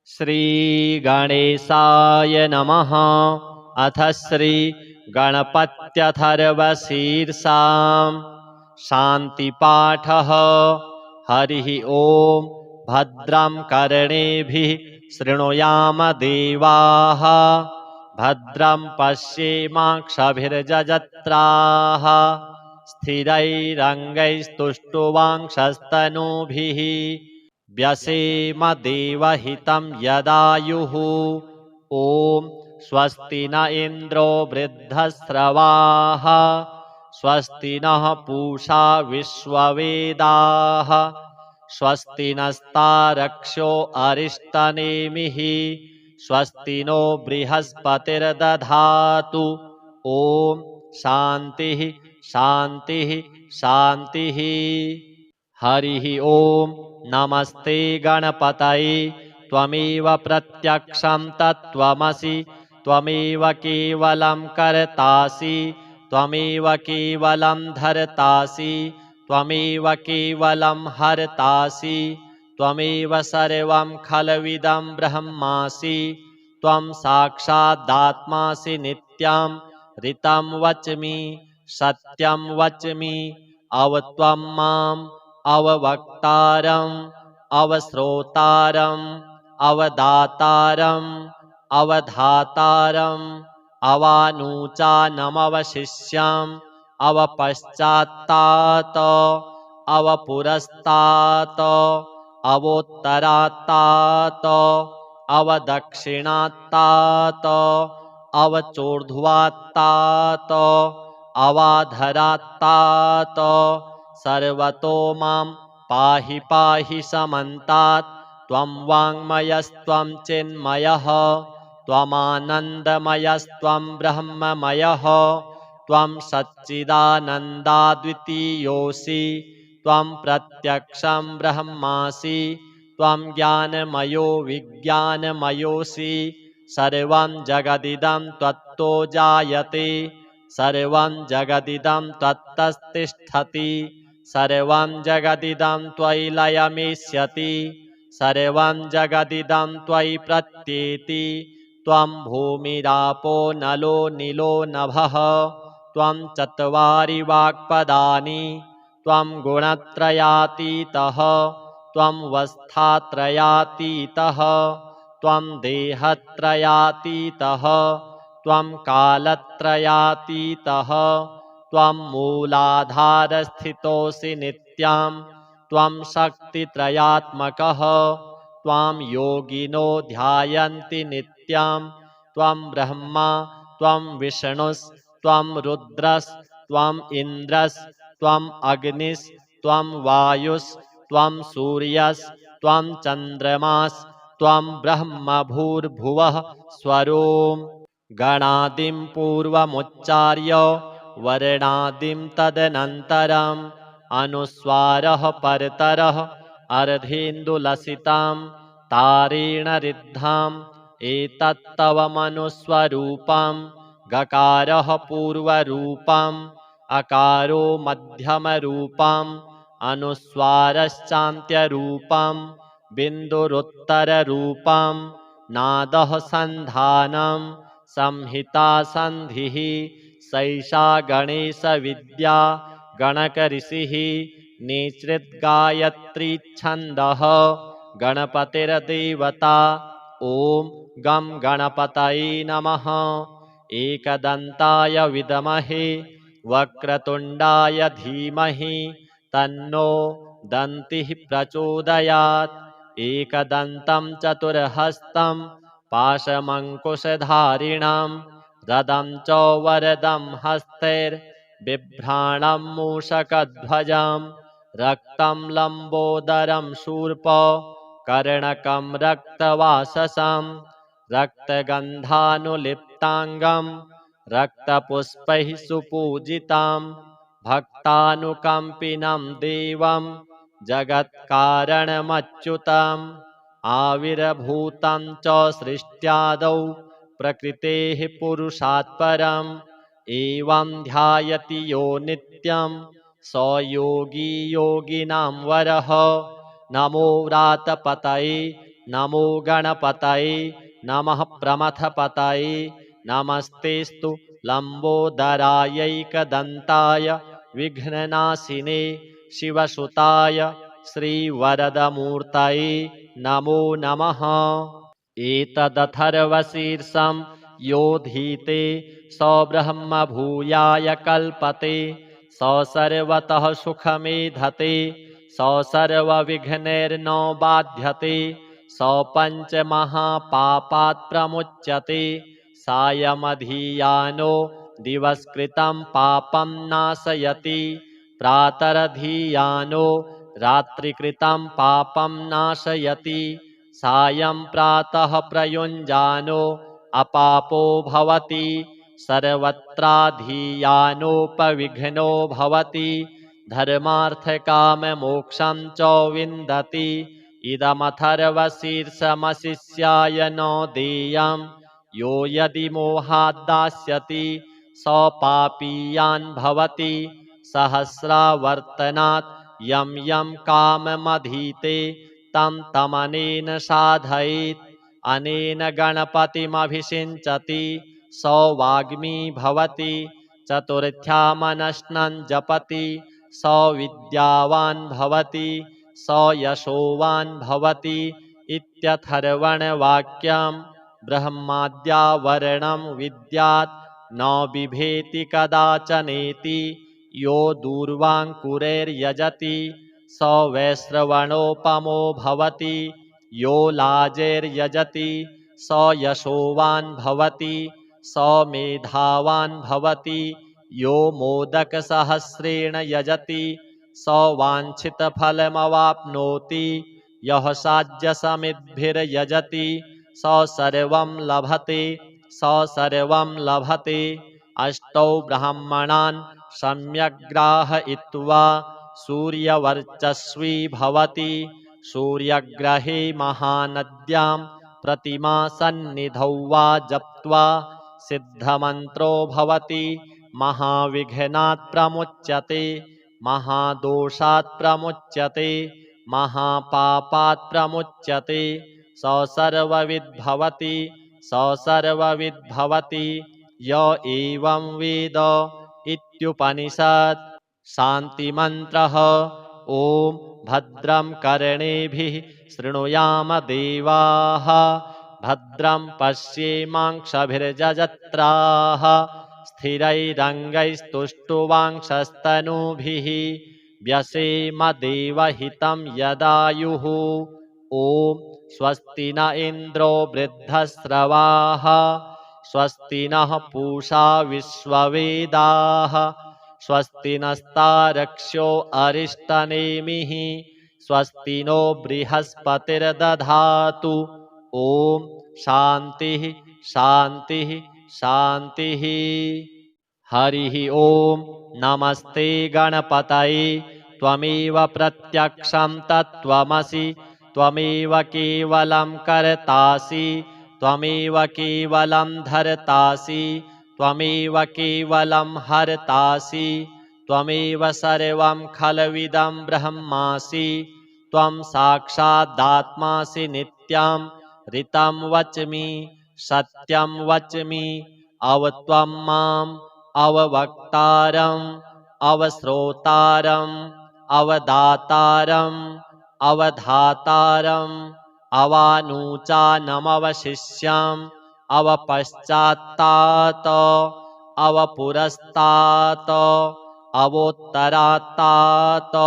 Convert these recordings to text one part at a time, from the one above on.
श्रीगणेशाय नमः। अथ श्रीगणपत्यथर्वशीर्षां शान्तिपाठः। हरिः ॐ। भद्रं कर्णेभिः शृणुयाम देवाः, भद्रं पश्येमाक्षभिर्यजत्राः, स्थिरैरङ्गैस्तुष्टुवांशस्तनूभिः व्यसेम देवहितं यदायुः। ॐ स्वस्ति न इन्द्रो वृद्धस्रवाः, स्वस्ति नः पूषा विश्ववेदाः, स्वस्ति नस्तारक्ष्यो अरिष्टनेमिः, स्वस्ति नो बृहस्पतिर्दधातु। ॐ शान्तिः शान्तिः शान्तिः। हरिः ॐ। नमस्ते गणपतये। त्वमेव प्रत्यक्षं तत्त्वमसि, त्वमेव केवलं कर्तासि, त्वमेव केवलं धर्तासि, त्वमेव केवलं हर्तासि, त्वमेव सर्वं खल्विदं ब्रह्मासि। त्वं साक्षादात्मासि नित्यं ऋतं वच्मि सत्यं वच्मि। अवत्वं माम् अववक्तारम् अवश्रोतारम् अवदातारम् अवधातारम् अवानूचानमवशिष्यम् अवपश्चात्तात् अवपुरस्तात् अवोत्तरात्तात् अवदक्षिणात्तात् अवचोर्ध्वात्तात् अवाधरात्तात् सर्वतो मां पाहि पाहि समन्तात्। त्वं वाङ्मयस्त्वं चिन्मयः, त्वमानन्दमयस्त्वं ब्रह्ममयः, त्वं सच्चिदानन्दाद्वितीयोऽसि, त्वं प्रत्यक्षं ब्रह्मासि, त्वं ज्ञानमयो विज्ञानमयोऽसि। सर्वं जगदिदं त्वत्तो जायते, सर्वं जगदिदं त्वत्तस्तिष्ठति, सर्वं जगदिदं त्वयि लयमेष्यति, सर्वं जगदिदं त्वयि प्रत्येति। त्वं भूमिरापो नलो नीलो नभः, त्वं चत्वारि वाक्पदानि, त्वं गुणत्रयातीतः, त्वं वस्थात्रयातीतः, त्वं देहत्रयातीतः, त्वं कालत्रयातीतः, त्वं मूलाधारस्थितोऽसि नित्यं, त्वं शक्तित्रयात्मकः, त्वां योगिनो ध्यायन्ति नित्यं। त्वं ब्रह्मा त्वं विष्णुस्त्वं रुद्रस्त्वं इन्द्रस्त्वं अग्निस्त्वं वायुस्त्वं सूर्यस्त्वं चन्द्रमास्त्वं ब्रह्म भूर्भुवः स्वरोम्। गणादिं पूर्वमुच्चार्य वर्णादिं तदनन्तरम् अनुस्वारः परतरः अर्धेन्दुलसितां तारेण ऋद्धाम् एतत्तव मनुस्वरूपं। गकारः पूर्वरूपम्, अकारो मध्यमरूपम्, अनुस्वारश्चान्त्यरूपम्, बिन्दुरुत्तररूपम्, नादः सन्धानम्, संहिता सन्धिः। सैषा गणेशविद्या गणकऋषिः निसृद्गायत्री छन्दः गणपतिर्देवता। ॐ गं गणपतये नमः। एकदन्ताय विद्महे वक्रतुण्डाय धीमहि तन्नो दन्तिः प्रचोदयात्। एकदन्तं चतुर्हस्तं पाशमङ्कुशधारिणं रदं च वरदं हस्तैर्बिभ्राणं मूषकध्वजं रक्तं लम्बोदरं शूर्पकर्णकं रक्तवाससं रक्तगन्धानुलिप्ताङ्गं रक्तपुष्पैः सुपूजितं भक्तानुकम्पिनं देवं जगत्कारणमच्युतम्। आविर्भूतं च सृष्ट्यादौ प्रकृतेः पुरुषात् परम् एवं ध्यायति यो नित्यं स योगी योगिनां वरः। नमो व्रातपतये नमो गणपतये नमः प्रमथपतये नमस्तेस्तु लम्बोदरायैकदन्ताय विघ्ननाशिने शिवसुताय श्रीवरदमूर्तये नमो नमः। एतदथर्वशीर्षं योधीते स ब्रह्मभूयाय कल्पते स सर्वतः सुखमेधते स सर्वविघ्नैर्न बाध्यते स पञ्चमहापापात् प्रमुच्यते सायमधीयानो दिवस्कृतं पापं नाशयति प्रातरधीयानो रात्रिकृतं पापं नाशयति सायं प्रातः प्रयुञ्जानो अपापो भवति सर्वत्राधीयानोपविघ्नो भवति धर्मार्थकाममोक्षं च विन्दति इदमथर्वशीर्षमशिष्याय न देयं यो यदि मोहात् दास्यति स पापीयान् भवति सहस्रावर्तनात् यं यं काममधीते तं तमनेन साधयेत् अनेन गणपतिमभिषिञ्चति स वाग्मी भवति चतुर्थ्यामनश्नं जपति स विद्यावान् भवति स यशोवान् भवति इत्यथर्वणवाक्यं ब्रह्माद्यावरणं विद्यात् न बिभेति कदाचनेति यो दूर्वाङ्कुरैर्यजति स वैश्रवणोपमो भवति यो लाजैर्यजति स यशोवान् भवति स मेधावान् भवति यो मोदकसहस्रेण यजति स वाञ्छितफलमवाप्नोति यः साध्यसमिद्भिर्यजति स सर्वं लभते स सर्वं लभते अष्टौ ब्राह्मणान् सम्यग्राहयित्वा सूर्यवर्चस्वी भवति सूर्यग्रहे महानद्यां प्रतिमासन्निधौ वा जप्त्वा सिद्धमन्त्रो भवति महाविघ्नात् प्रमुच्यते महादोषात् प्रमुच्यते महापापात् प्रमुच्यते स सर्वविद्भवति स सर्वविद्भवति य एवं वेद इत्युपनिषत्। शान्तिमन्त्रः ॐ भद्रं कर्णेभिः शृणुयाम देवाः भद्रं पश्येमाक्षभिर्यजत्राः स्थिरैरङ्गैस्तुष्टुवांशस्तनूभिः व्यसेम देवहितं यदायुः। ॐ स्वस्ति न इन्द्रो वृद्धश्रवाः स्वस्ति नः पूषा विश्ववेदाः स्वस्ति नस्तारक्ष्यो अरिष्टनेमिः स्वस्ति नो बृहस्पतिर्दधातु। ॐ शान्तिः शान्तिः शान्तिः। हरिः ॐ नमस्ते गणपतये त्वमेव प्रत्यक्षं तत्त्वमसि त्वमेव केवलं कर्तासि त्वमेव केवलं धर्तासि त्वमेव केवलं हर्तासि त्वमेव सर्वं खलविदं ब्रह्मासि त्वं साक्षादात्मासि नित्यं ऋतं वच्मि सत्यं वच्मि अवत्वं माम् अववक्तारम् अवश्रोतारम् अवदातारम् अवधातारम् अवानूचानमवशिष्यम् अवपश्चात्तात् अवपुरस्तात् अवोत्तरात्तात्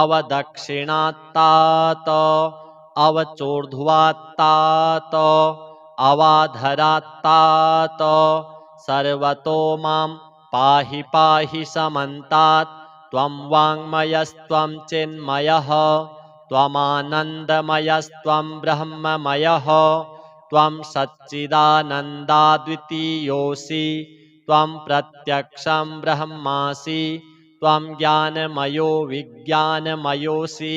अवदक्षिणात्तात् अवचोर्ध्वात्तात् अवाधरात्तात् सर्वतो मां पाहि पाहि समन्तात् त्वं वाङ्मयस्त्वं चिन्मयः त्वमानन्दमयस्त्वं ब्रह्ममयः त्वं सच्चिदानन्दाद्वितीयोऽसि त्वं प्रत्यक्षं ब्रह्मासि त्वं ज्ञानमयो विज्ञानमयोऽसि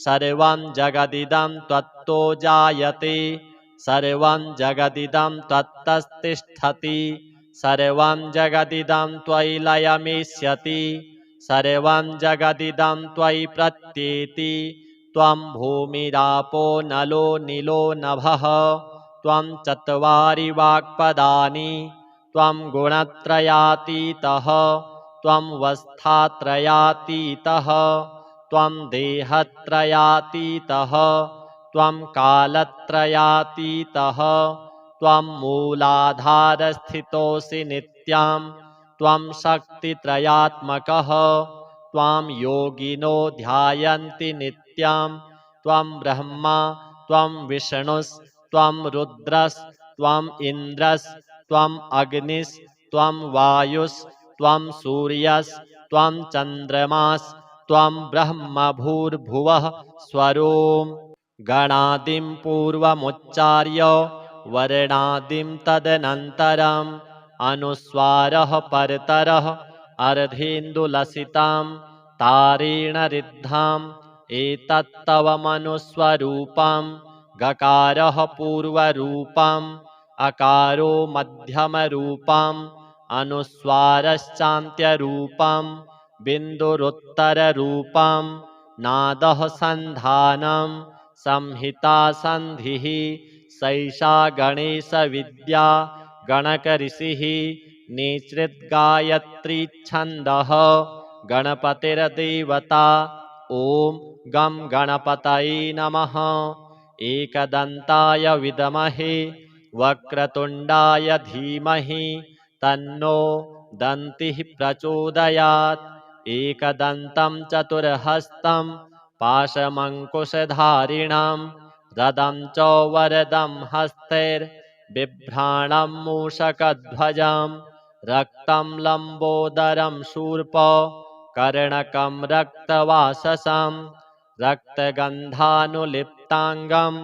सर्वं जगदिदं त्वत्तो जायते सर्वं जगदिदं त्वत्तस्तिष्ठति सर्वं जगदिदं त्वयि लयमेष्यति सर्वं जगदिदं त्वयि प्रत्येति त्वं भूमिरापो नलो नीलो नभः त्वं चत्वारि वाक्पदानि त्वं गुणत्रयातीतः त्वं वस्थात्रयातीतः त्वं देहत्रयातीतः त्वं कालत्रयातीतः त्वं मूलाधारस्थितोऽसि नित्यां त्वं शक्तित्रयात्मकः त्वां योगिनो ध्यायन्ति नित्यां त्वं ब्रह्मा त्वं विष्णुस्त्वं रुद्रस्त्वम् इन्द्रस्त्वम् अग्निस्त्वं वायुस्त्वं सूर्यस्त्वं चन्द्रमास्त्वं ब्रह्म भूर्भुवः स्वरोम् गणादिं पूर्वमुच्चार्य वर्णादिं तदनन्तरम् अनुस्वारः परतरः अर्धेन्दुलसितां तारेण रिद्धाम् एतत्तव मनुस्वरूपं गकारः पूर्वरूपम् अकारो मध्यमरूपम् अनुस्वारश्चान्त्यरूपम् बिन्दुरुत्तररूपम् नादः सन्धानम् संहिता सन्धिः सैषा गणेशविद्या गणकऋषिः निसृद्गायत्रीच्छन्दः गणपतिर्देवता ॐ गं गणपतये नमः एकदन्ताय विद्महे वक्रतुण्डाय धीमहि तन्नो दन्तिः प्रचोदयात् एकदन्तं चतुर्हस्तं पाशमङ्कुशधारिणं रदं च वरदं हस्तैर्बिभ्राणं मूषकध्वजं रक्तं लम्बोदरं शूर्प कर्णकं रक्तवाससं रक्तगन्धानुलिप्ताङ्गं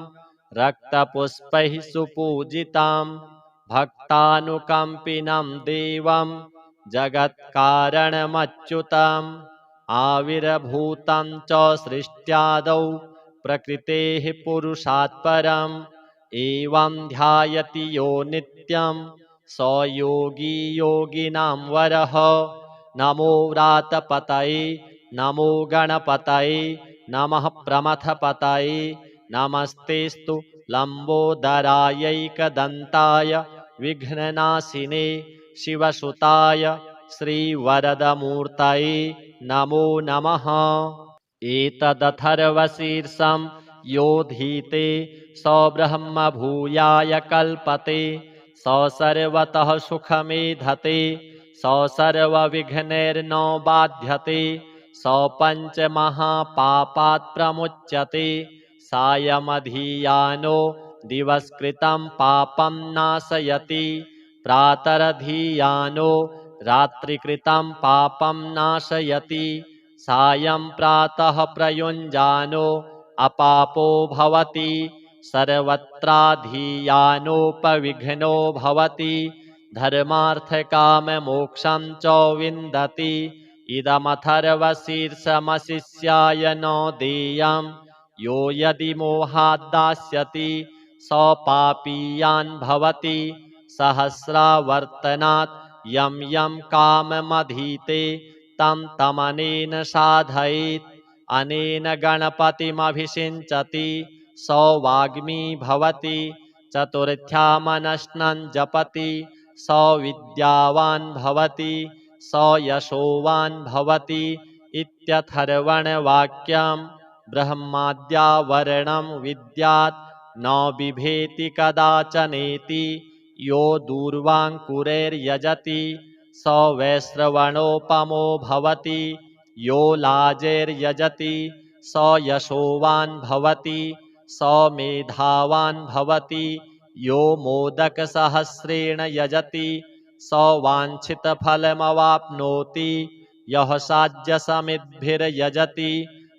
रक्तपुष्पैः सुपूजितं भक्तानुकम्पिनं देवं जगत्कारणमच्युतम् आविर्भूतं च सृष्ट्यादौ प्रकृतेः पुरुषात् परम् एवं ध्यायति यो नित्यं स योगी योगिनां वरः नमो व्रातपतये नमो गणपतये नमः प्रमथपतये नमस्तेस्तु लम्बोदरायैकदन्ताय विघ्ननाशिने शिवसुताय श्रीवरदमूर्तये नमो नमः एतदथर्वशीर्षं योधीते स ब्रह्म भूयाय कल्पते स सर्वतः सुखमेधते स सर्वविघ्नैर्न बाध्यते स पञ्चमहापापात् प्रमुच्यते सायमधीयानो दिवस्कृतं पापं नाशयति प्रातरधीयानो रात्रिकृतं पापं नाशयति सायं प्रातः प्रयुञ्जानो अपापो भवति सर्वत्राधीयानोपविघ्नो भवति धर्मार्थकाममोक्षं च विन्दति इदमथर्वशीर्षमशिष्याय न देयं यो यदि मोहात् दास्यति स पापीयान् भवति सहस्रावर्तनात् यं यं काममधीते तं तमनेन साधयेत् अनेन गणपतिमभिषिञ्चति स वाग्मी भवति चतुर्थ्यामनश्नं जपति स विद्यावान् भवति स यशोवान् भवति इत्यथर्वणवाक्यं ब्रह्माद्यावरणं विद्यात् न बिभेति कदाचनेति यो दूर्वाङ्कुरैर्यजति स वैश्रवणोपमो भवति यो लाजैर्यजति स यशोवान् भवति स मेधावान् भवति यो मोदकसहस्रेण यजति स वाञ्छितफलमवाप्नोति यः साध्यसमिद्भिर्यजति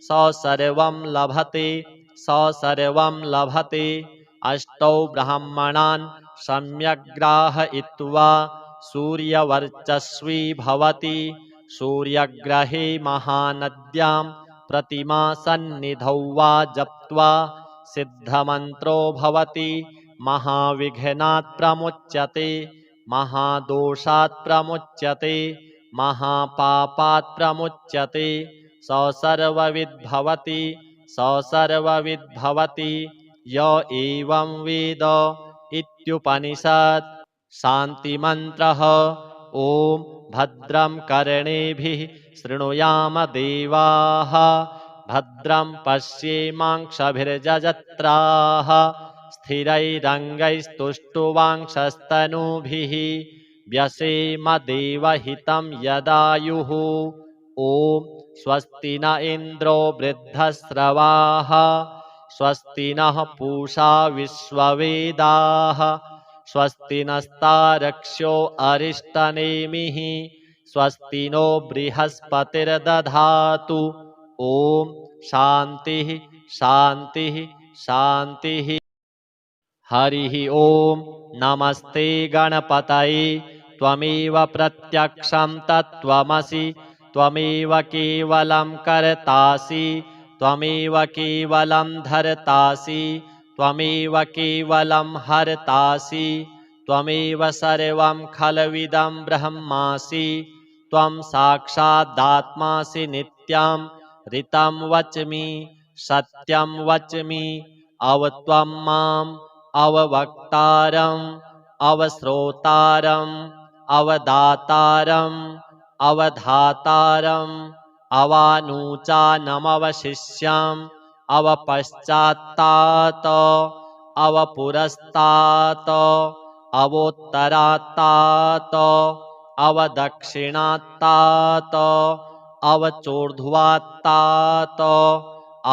स सर्वं लभते स सर्वं लभते अष्टौ ब्राह्मणान् सम्यग्राहयित्वा सूर्यवर्चस्वी भवति सूर्यग्रहे महानद्यां प्रतिमासन्निधौ वा जप्त्वा सिद्धमन्त्रो भवति महाविघ्नात् प्रमुच्यते महादोषात् प्रमुच्यते महापापात् प्रमुच्यते स सर्वविद् भवति स सर्वविद्भवति य एवं वेद इत्युपनिषत्। शान्तिमन्त्रः ॐ भद्रं कर्णेभिः शृणुयाम देवाः भद्रं पश्येमाक्षभिर्यजत्राः स्थिरैरङ्गैस्तुष्टुवांशस्तनूभिः व्यसेम देवहितं यदायुः। ॐ स्वस्ति न इन्द्रो वृद्धश्रवाः स्वस्ति नः पूषा विश्ववेदाः स्वस्ति नस्तारक्ष्यो अरिष्टनेमिः स्वस्ति नो बृहस्पतिर्दधातु। ॐ शान्तिः शान्तिः शान्तिः। हरिः ॐ नमस्ते गणपतये त्वमेव प्रत्यक्षं तत्त्वमसि त्वमेव केवलं कर्तासि त्वमेव केवलं धर्तासि त्वमेव केवलं हर्तासि त्वमेव सर्वं खल्विदं ब्रह्मासि त्वं साक्षादात्मासि नित्यं ऋतं वच्मि सत्यं वच्मि अवत्वं माम् अववक्तारम् अवश्रोतारम् अवदातारम् अवधातारम् अवानूचानमवशिष्यम् अवपश्चात्तात् अवपुरस्तात् अवोत्तरात्तात् अवदक्षिणात्तात् अवचोर्ध्वात्तात्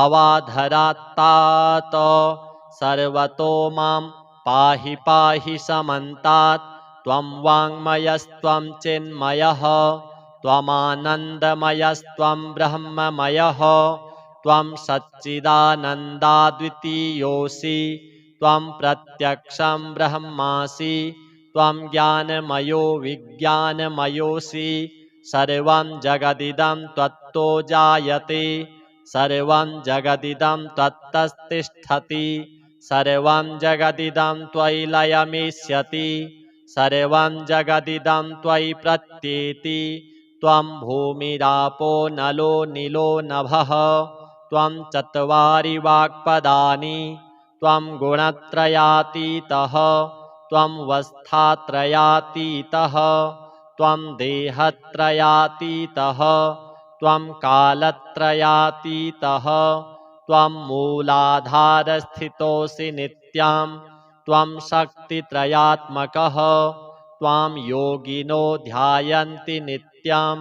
अवाधरात्तात् सर्वतो मां पाहि पाहि समन्तात्। त्वं वाङ्मयस्त्वं चिन्मयः त्वमानन्दमयस्त्वं ब्रह्ममयः त्वं सच्चिदानन्दाद्वितीयोऽसि त्वं प्रत्यक्षं ब्रह्मासि त्वं ज्ञानमयो विज्ञानमयोऽसि सर्वं जगदिदं त्वत्तो जायते सर्वं जगदिदं त्वत्तस्तिष्ठति सर्वं जगदिदं त्वयि लयमेष्यति सर्वं जगदिदं त्वयि प्रत्येति त्वं भूमिरापो नलो नीलो नभः त्वं चत्वारि वाक्पदानि त्वं गुणत्रयातीतः त्वं वस्थात्रयातीतः त्वं देहत्रयातीतः त्वं कालत्रयातीतः त्वं मूलाधारस्थितोऽसि नित्यं त्वं शक्तित्रयात्मकः त्वां योगिनो ध्यायन्ति नित्यं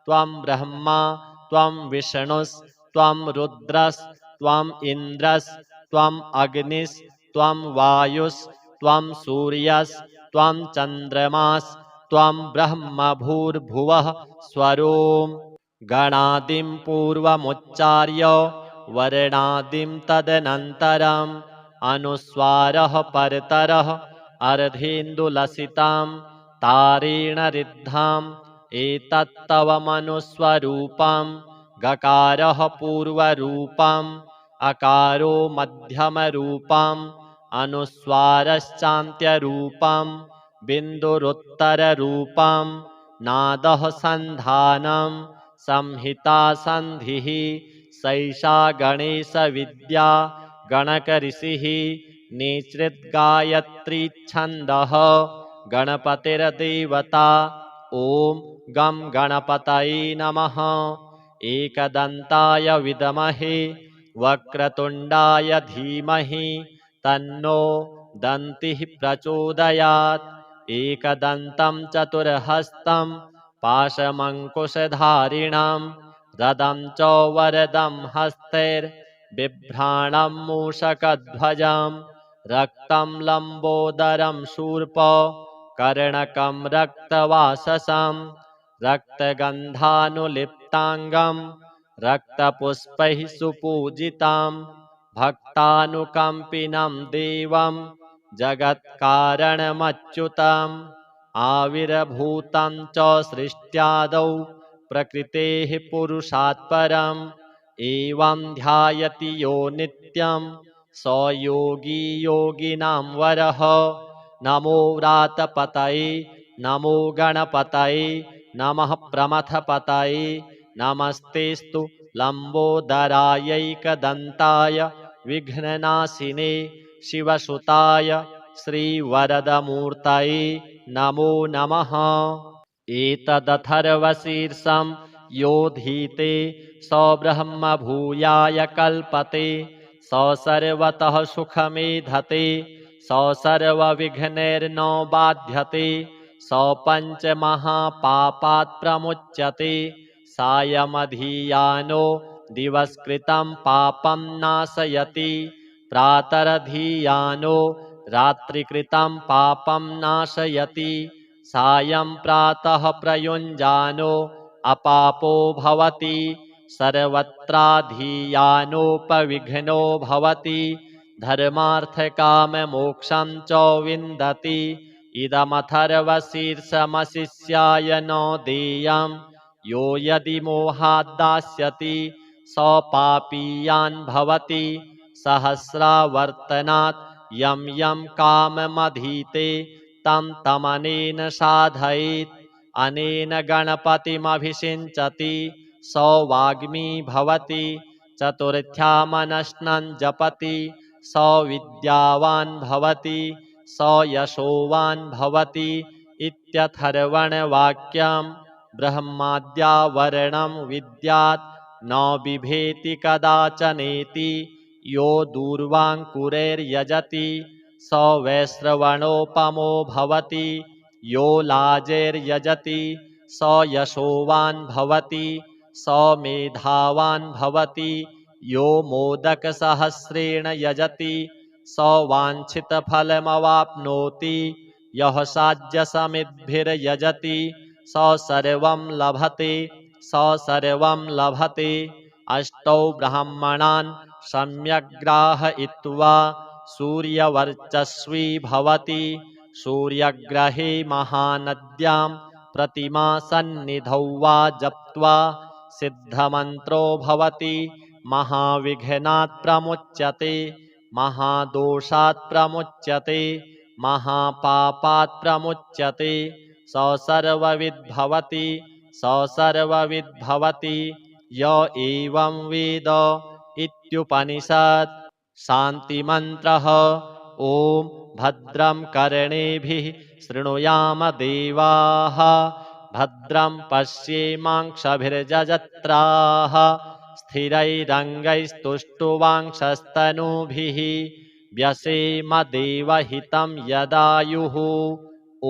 त्वं ब्रह्मा त्वं विष्णुस्त्वं रुद्रस्त्वं इन्द्रस्त्वं अग्निस्त्वं वायुस्त्वं सूर्यस्त्वं चन्द्रमास्त्वं ब्रह्म भूर्भुवः स्वरोम्। गणादिं पूर्वमुच्चार्य वर्णादिं तदनन्तरम् अनुस्वारः परतरः अर्धेन्दुलसितां तारेण रिद्धाम् एतत्तव मनुस्वरूपं गकारः पूर्वरूपम् अकारो मध्यमरूपम् अनुस्वारश्चान्त्यरूपं बिन्दुरुत्तररूपं नादः सन्धानं संहिता सन्धिः सैषा गणेशविद्या गणकऋषिः निसृद्गायत्रीच्छन्दः गणपतिर्देवता। ॐ गं गणपतये नमः। एकदन्ताय विद्महे वक्रतुण्डाय धीमहि तन्नो दन्तिः प्रचोदयात्। एकदन्तं चतुर्हस्तं पाशमङ्कुशधारिणं रदं च वरदं हस्तैर्बिभ्राणं मूषकध्वजं रक्तं लम्बोदरं शूर्प कर्णकं रक्तवाससं रक्तगन्धानुलिप्ताङ्गं रक्तपुष्पैः सुपूजितं भक्तानुकम्पिनं देवं जगत्कारणमच्युतम् आविर्भूतं च सृष्ट्यादौ प्रकृतेः पुरुषात् परम् एवं ध्यायति यो नित्यं स योगी योगिनां वरः। नमो व्रातपतये नमो गणपतये नमः प्रमथपतये नमस्तेस्तु लम्बोदरायैकदन्ताय विघ्ननाशिने शिवसुताय श्रीवरदमूर्तये नमो नमः। एतदथर्वशीर्षं योधीते स ब्रह्मभूयाय कल्पते स सर्वतः सुखमेधते स सर्वविघ्नैर्न बाध्यते स पञ्चमहापापात् प्रमुच्यते सायमधियानो दिवस्कृतं पापं नाशयति प्रातरधियानो रात्रिकृतं पापं नाशयति सायं प्रातः प्रयुञ्जानो अपापो भवति सर्वत्राधियानोपविघ्नो भवति धर्मार्थकाममोक्षं च विन्दति इदमथर्वशीर्षमशिष्याय न देयं यो यदि मोहाद्दास्यति स पापीयान् भवति सहस्रावर्तनात् यं यं काममधीते तं तमनेन साधयेत् अनेन गणपतिमभिषिञ्चति स वाग्मी भवति चतुर्थ्यामनश्नं जपति स विद्यावान् भवति स यशोवान् भवति इत्यथर्वणवाक्यं ब्रह्माद्यावरणं विद्यात् न बिभेति कदाचनेति यो दूर्वाङ्कुरैर्यजति स वैश्रवणोपमो भवति यो लाजैर्यजति स यशोवान् भवति स मेधावान् भवति यो मोदकसहस्रेण यजति स वाञ्छितफलमवाप्नोति यः साध्यसमिद्भिर्यजति स सर्वं लभते स सर्वं लभते अष्टौ ब्राह्मणान् सम्यग्राहयित्वा सूर्यवर्चस्वी भवति सूर्यग्रहे महानद्यां प्रतिमासन्निधौ वा जप्त्वा सिद्धमन्त्रो भवति महाविघ्नात् प्रमुच्यते महादोषात् प्रमुच्यते महापापात् प्रमुच्यते स सर्वविद्भवति स सर्वविद्भवति य एवं वेद इत्युपनिषत्। शान्तिमन्त्रः ॐ भद्रं कर्णेभिः शृणुयाम देवाः भद्रं पश्येमाक्षभिर्यजत्राः स्थिरैरङ्गैस्तुष्टुवांशस्तनूभिः व्यसेम देवहितं यदायुः। ॐ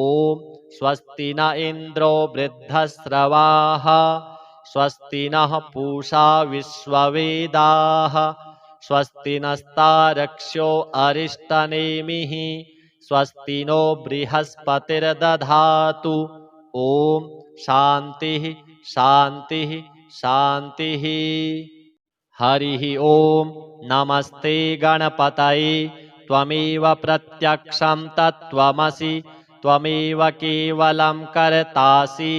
स्वस्ति न इन्द्रो वृद्धश्रवाः स्वस्ति नः पूषा विश्ववेदाः स्वस्ति नस्तारक्ष्यो अरिष्टनेमिः स्वस्ति नो बृहस्पतिर्दधातु। ॐ शान्तिः शान्तिः शान्तिः। हरिः ॐ नमस्ते गणपतये त्वमेव प्रत्यक्षं तत्त्वमसि त्वमेव केवलं कर्तासि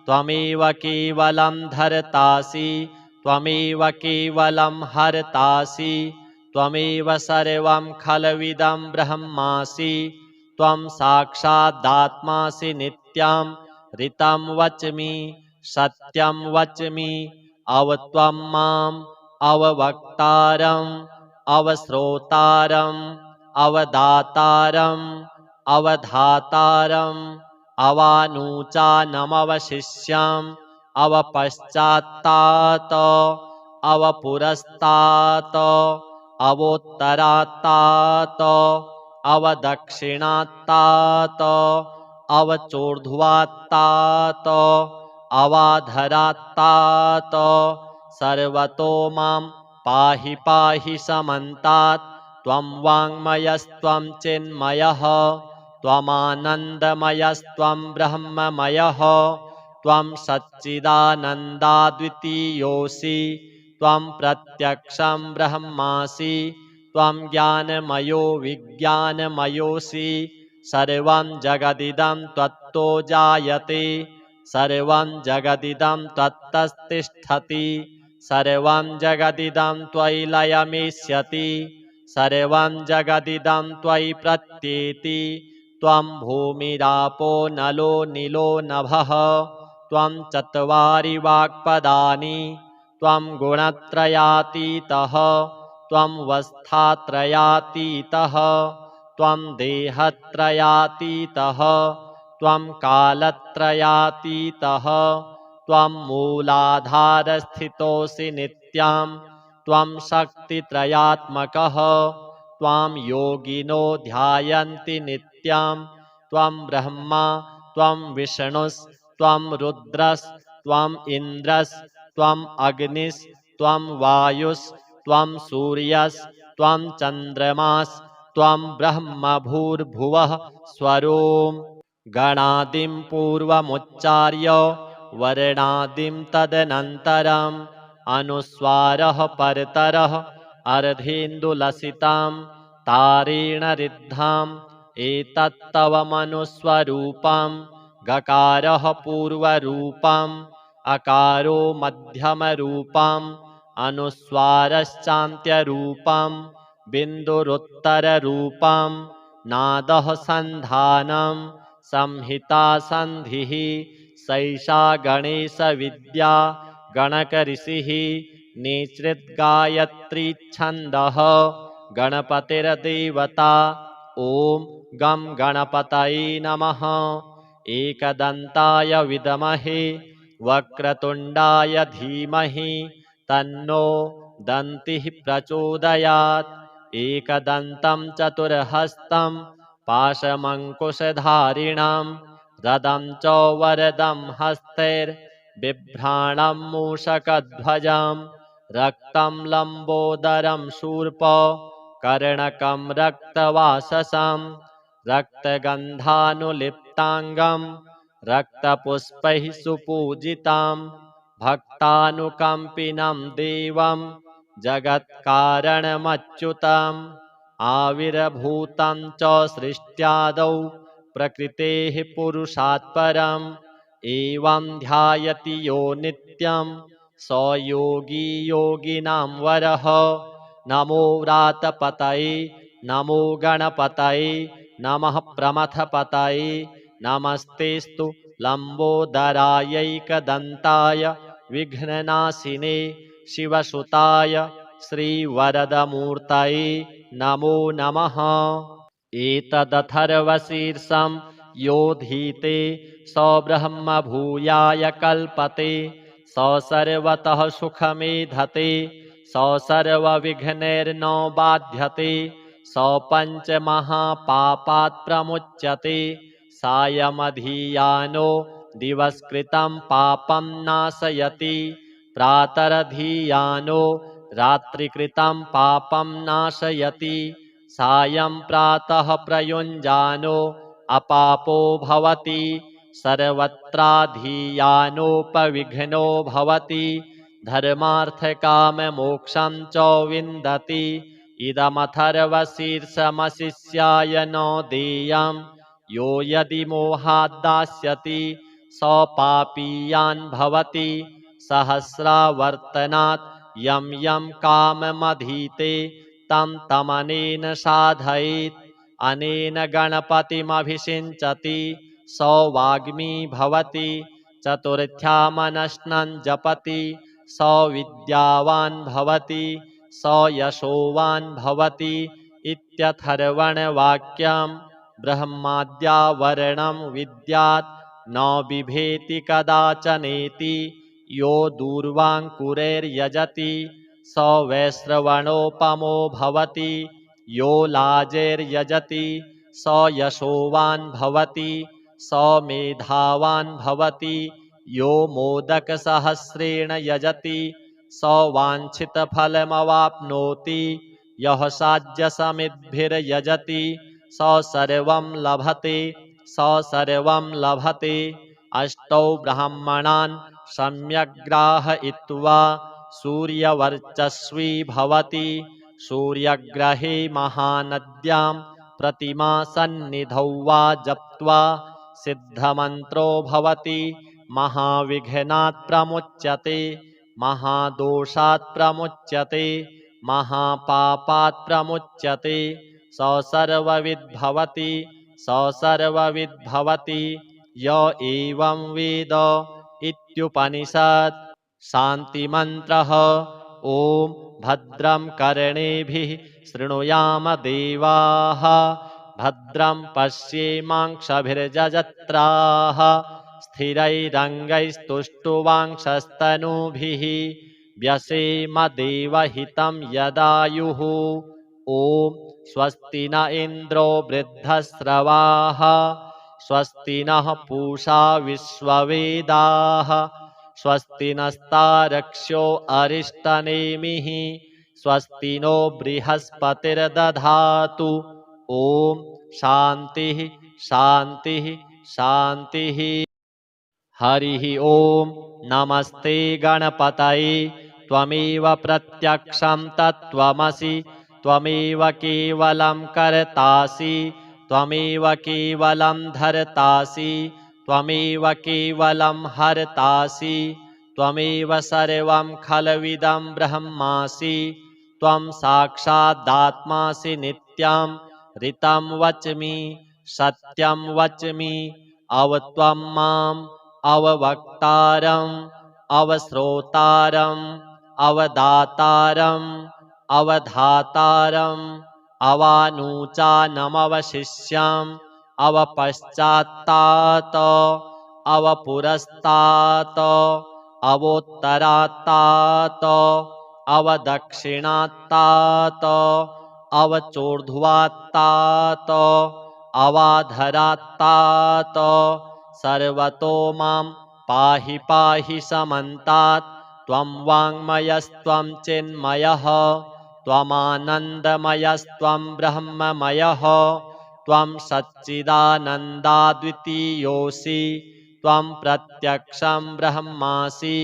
त्वमेव केवलं धर्तासि त्वमेव केवलं हर्तासि त्वमेव सर्वं खलविदं ब्रह्मासि त्वं साक्षादात्मासि नित्यं ऋतं वच्मि सत्यं वच्मि अवत्वं माम् अववक्तारम् अवश्रोतारम् अवदातारम् अवधातारम् अवानूचानमवशिष्यम् अवपश्चात्तात अवपुरस्तात् अवोत्तरात्तात अवदक्षिणात्तात अवचोर्ध्वात्तात अवाधरात्तात सर्वतो मां पाहि पाहि समन्तात् त्वं वाङ्मयस्त्वं चिन्मयः त्वमानन्दमयस्त्वं ब्रह्ममयः त्वं सच्चिदानन्दाद्वितीयोऽसि त्वं प्रत्यक्षं ब्रह्मासि त्वं ज्ञानमयो विज्ञानमयोऽसि सर्वं जगदिदं त्वत्तो जायते सर्वं जगदिदं त्वत्तस्तिष्ठति सर्वं जगदिदं त्वयि लयमेष्यति सर्वं जगदिदं त्वयि प्रत्येति त्वं भूमिरापो नलो नीलो नभः त्वं चत्वारि वाक्पदानि त्वं गुणत्रयातीतः त्वं वस्थात्रयातीतः त्वं देहत्रयातीतः त्वं कालत्रयातीतः त्वं मूलाधारस्थितोऽसि नित्यां त्वं शक्तित्रयात्मकः त्वां योगिनो ध्यायन्ति नित्यां त्वं ब्रह्मा त्वं विष्णुस्त्वं रुद्रस्त्वम् इन्द्रस्त्वम् अग्निस्त्वं वायुस्त्वं सूर्यस्त्वं चन्द्रमास्त्वं ब्रह्म भूर्भुवः स्वरोम् गणादिं पूर्वमुच्चार्य वर्णादिं तदनन्तरम् अनुस्वारः परतरः अर्धेन्दुलसितां तारेण रिद्धाम् एतत्तवमनुस्वरूपं गकारः पूर्वरूपम् अकारो मध्यमरूपम् अनुस्वारश्चान्त्यरूपम् बिन्दुरुत्तररूपम् नादः सन्धानम् संहिता सन्धिः सैषा गणेशविद्या गणकऋषिः निसृद्गायत्रीच्छन्दः गणपतिर्देवता ॐ गं गणपतये नमः। एकदन्ताय विद्महे वक्रतुण्डाय धीमहि तन्नो दन्तिः प्रचोदयात्। एकदन्तं चतुर्हस्तं पाशमङ्कुशधारिणं रदं च वरदं हस्तैर्बिभ्राणं मूषकध्वजं रक्तं लम्बोदरं शूर्प कर्णकं रक्तवाससं रक्तगन्धानुलिप्ताङ्गं रक्तपुष्पैः सुपूजितं भक्तानुकम्पिनं देवं जगत्कारणमच्युतम् आविर्भूतं च सृष्ट्यादौ प्रकृतेः पुरुषात् परम् एवं ध्यायति यो नित्यं स योगी योगिनां वरः। नमो व्रातपतये नमो गणपतये नमः प्रमथपतये नमस्तेस्तु लम्बोदरायैकदन्ताय विघ्ननाशिने शिवसुताय श्रीवरदमूर्तये नमो नमः। एतदथर्वशीर्षं योधीते स ब्रह्म भूयाय कल्पते स सर्वतः सुखमेधते स सर्वविघ्नैर्न बाध्यते स पञ्चमहापापात् प्रमुच्यते सायमधीयानो दिवस्कृतं पापं नाशयति प्रातरधीयानो रात्रिकृतं पापं नाशयति सायं प्रातः प्रयुञ्जानो अपापो भवति सर्वत्राधीयानोपविघ्नो भवति धर्मार्थकाममोक्षं च विन्दति। इदमथर्वशीर्षमशिष्याय न देयं यो यदि मोहात् दास्यति स पापीयान् भवति सहस्रावर्तनात् यं यं काममधीते तं तमनेन साधयेत् अनेन गणपतिमभिषिञ्चति स वाग्मी भवति चतुर्थ्यामनश्नं जपति स विद्यावान् भवति स यशोवान् भवति इत्यथर्वणवाक्यं ब्रह्माद्यावरणं विद्यात् न बिभेति कदाचनेति यो दूर्वाङ्कुरैर्यजति स वैश्रवणोपमो भवति यो लाजैर्यजति स यशोवान् भवति स मेधावान् भवति यो मोदकसहस्रेण यजति स वाञ्छितफलमवाप्नोति यः साध्यसमिद्भिर्यजति स सर्वं लभते स सर्वं लभते। अष्टौ ब्राह्मणान् सम्यग्राहयित्वा सूर्यवर्चस्वी भवति सूर्यग्रहे महानद्यां प्रतिमासन्निधौ वा जप्त्वा सिद्धमन्त्रो भवति महाविघ्नात् प्रमुच्यते महादोषात् प्रमुच्यते महापापात् प्रमुच्यते स सर्वविद्भवति स सर्वविद्भवति य एवं वेद इत्युपनिषत्। शान्तिमन्त्रः ॐ भद्रं कर्णेभिः शृणुयाम देवाः भद्रं पश्येमाक्षभिर्यजत्राः स्थिरैरङ्गैस्तुष्टुवांशस्तनूभिः व्यसेम देवहितं यदायुः ॐ स्वस्ति न इन्द्रो वृद्धस्रवाः स्वस्ति नः पूषा विश्ववेदाः स्वस्ति नस्तारक्ष्यो अरिष्टनेमिः स्वस्ति नो बृहस्पतिर्दधातु ॐ शान्तिः शान्तिः शान्तिः। हरिः ॐ नमस्ते गणपतये त्वमेव प्रत्यक्षं तत्त्वमसि त्वमेव केवलं कर्तासि त्वमेव केवलं धर्तासि त्वमेव केवलं हर्तासि त्वमेव सर्वं खलविदं ब्रह्मासि त्वं साक्षादात्मासि नित्यं ऋतं वच्मि सत्यं वच्मि अवत्वं माम् अववक्तारम् अवश्रोतारम् अवदातारम् अवधातारम् अवानूचानमवशिष्यम् अवपश्चात्तात् अवपुरस्तात् अवोत्तरात्तात् अवदक्षिणात्तात् अवचोर्ध्वात्तात् अवाधरात्तात् सर्वतो मां पाहि पाहि समन्तात् त्वं वाङ्मयस्त्वं चिन्मयः त्वमानन्दमयस्त्वं ब्रह्ममयः त्वं सच्चिदानन्दाद्वितीयोऽसि त्वं प्रत्यक्षं ब्रह्मासि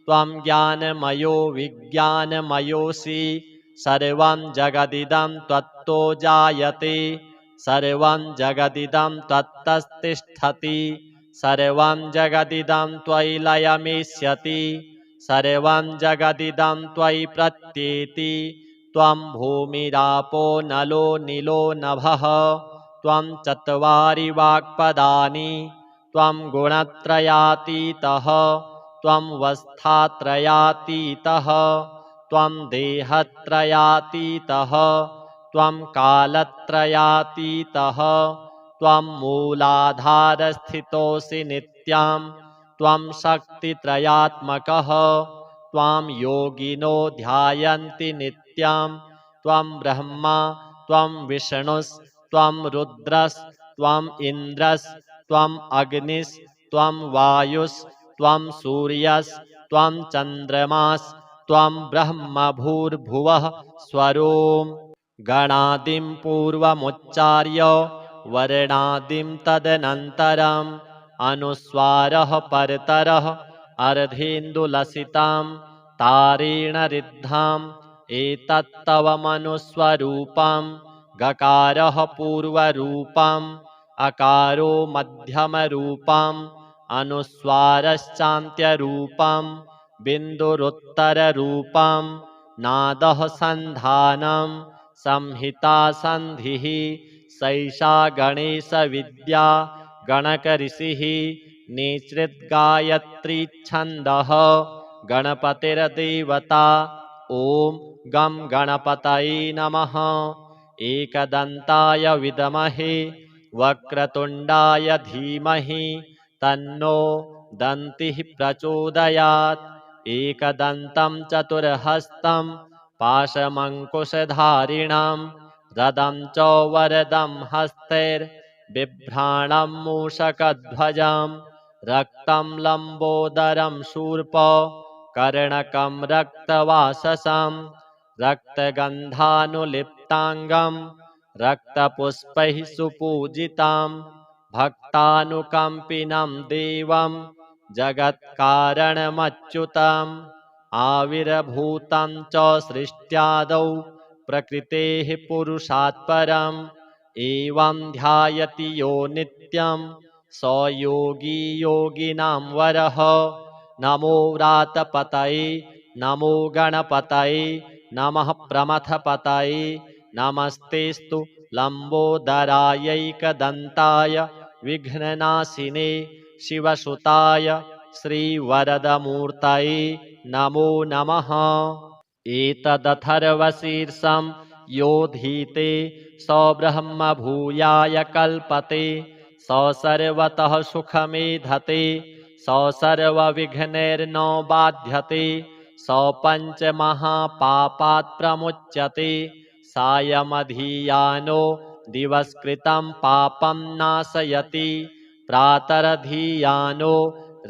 त्वं ज्ञानमयो विज्ञानमयोऽसि सर्वं जगदिदं त्वत्तो जायते सर्वं जगदिदं त्वत्तस्तिष्ठति सर्वं जगदिदं त्वयि लयमेष्यति सर्वं जगदिदं त्वयि प्रत्येति त्वं भूमिरापो नलो नीलो नभः त्वं चत्वारि वाक्पदानि त्वं गुणत्रयातीतः त्वं वस्थात्रयातीतः त्वं देहत्रयातीतः त्वं कालत्रयातीतः त्वं मूलाधारस्थितोऽसि नित्यं त्वं शक्तित्रयात्मकः त्वां योगिनो ध्यायन्ति नित्यं त्वं ब्रह्मा त्वं विष्णुस्त्वं रुद्रस्त्वम् इन्द्रस्त्वम् अग्निस्त्वं वायुस्त्वं सूर्यस्त्वं चन्द्रमास्त्वं ब्रह्म भूर्भुवः स्वरोम् गणादिं पूर्वमुच्चार्य वर्णादिं तदनन्तरम् अनुस्वारः परतरः अर्धेन्दुलसितां तारेण रिद्धाम् एतत्तव मनुस्वरूपं गकारः पूर्वरूपम् अकारो मध्यमरूपम् अनुस्वारश्चान्त्यरूपम् बिन्दुरुत्तररूपम् नादः सन्धानम् संहिता सन्धिः सैषा गणेशविद्या गणकऋषिः निसृद्गायत्री छन्दः गणपतिर्देवता ॐ गं गणपतये नमः। एकदन्ताय विद्महे वक्रतुण्डाय धीमहि तन्नो दन्तिः प्रचोदयात्। एकदन्तं चतुर्हस्तं पाशमङ्कुशधारिणं रदं च वरदं हस्तैर्बिभ्राणं मूषकध्वजं रक्तं लम्बोदरं शूर्प कर्णकं रक्तवाससं रक्तगन्धानुलिप्ताङ्गं रक्तपुष्पैः सुपूजितं भक्तानुकम्पिनं देवं जगत्कारणमच्युतम् आविर्भूतं च सृष्ट्यादौ प्रकृतेः पुरुषात् परम् एवं ध्यायति यो नित्यं स योगी योगिनां वरः। नमो व्रातपतये नमो गणपतये नमः प्रमथपतये नमस्तेस्तु लम्बोदरायैकदन्ताय विघ्ननाशिने शिवसुताय श्रीवरदमूर्तये नमो नमः। एतदथर्वशीर्षं योधीते स ब्रह्म भूयाय कल्पते स सर्वतः सुखमेधते स सर्वविघ्नैर्न बाध्यते स पञ्चमहापापात् प्रमुच्यते सायमधीयानो दिवस्कृतं पापं नाशयति प्रातरधीयानो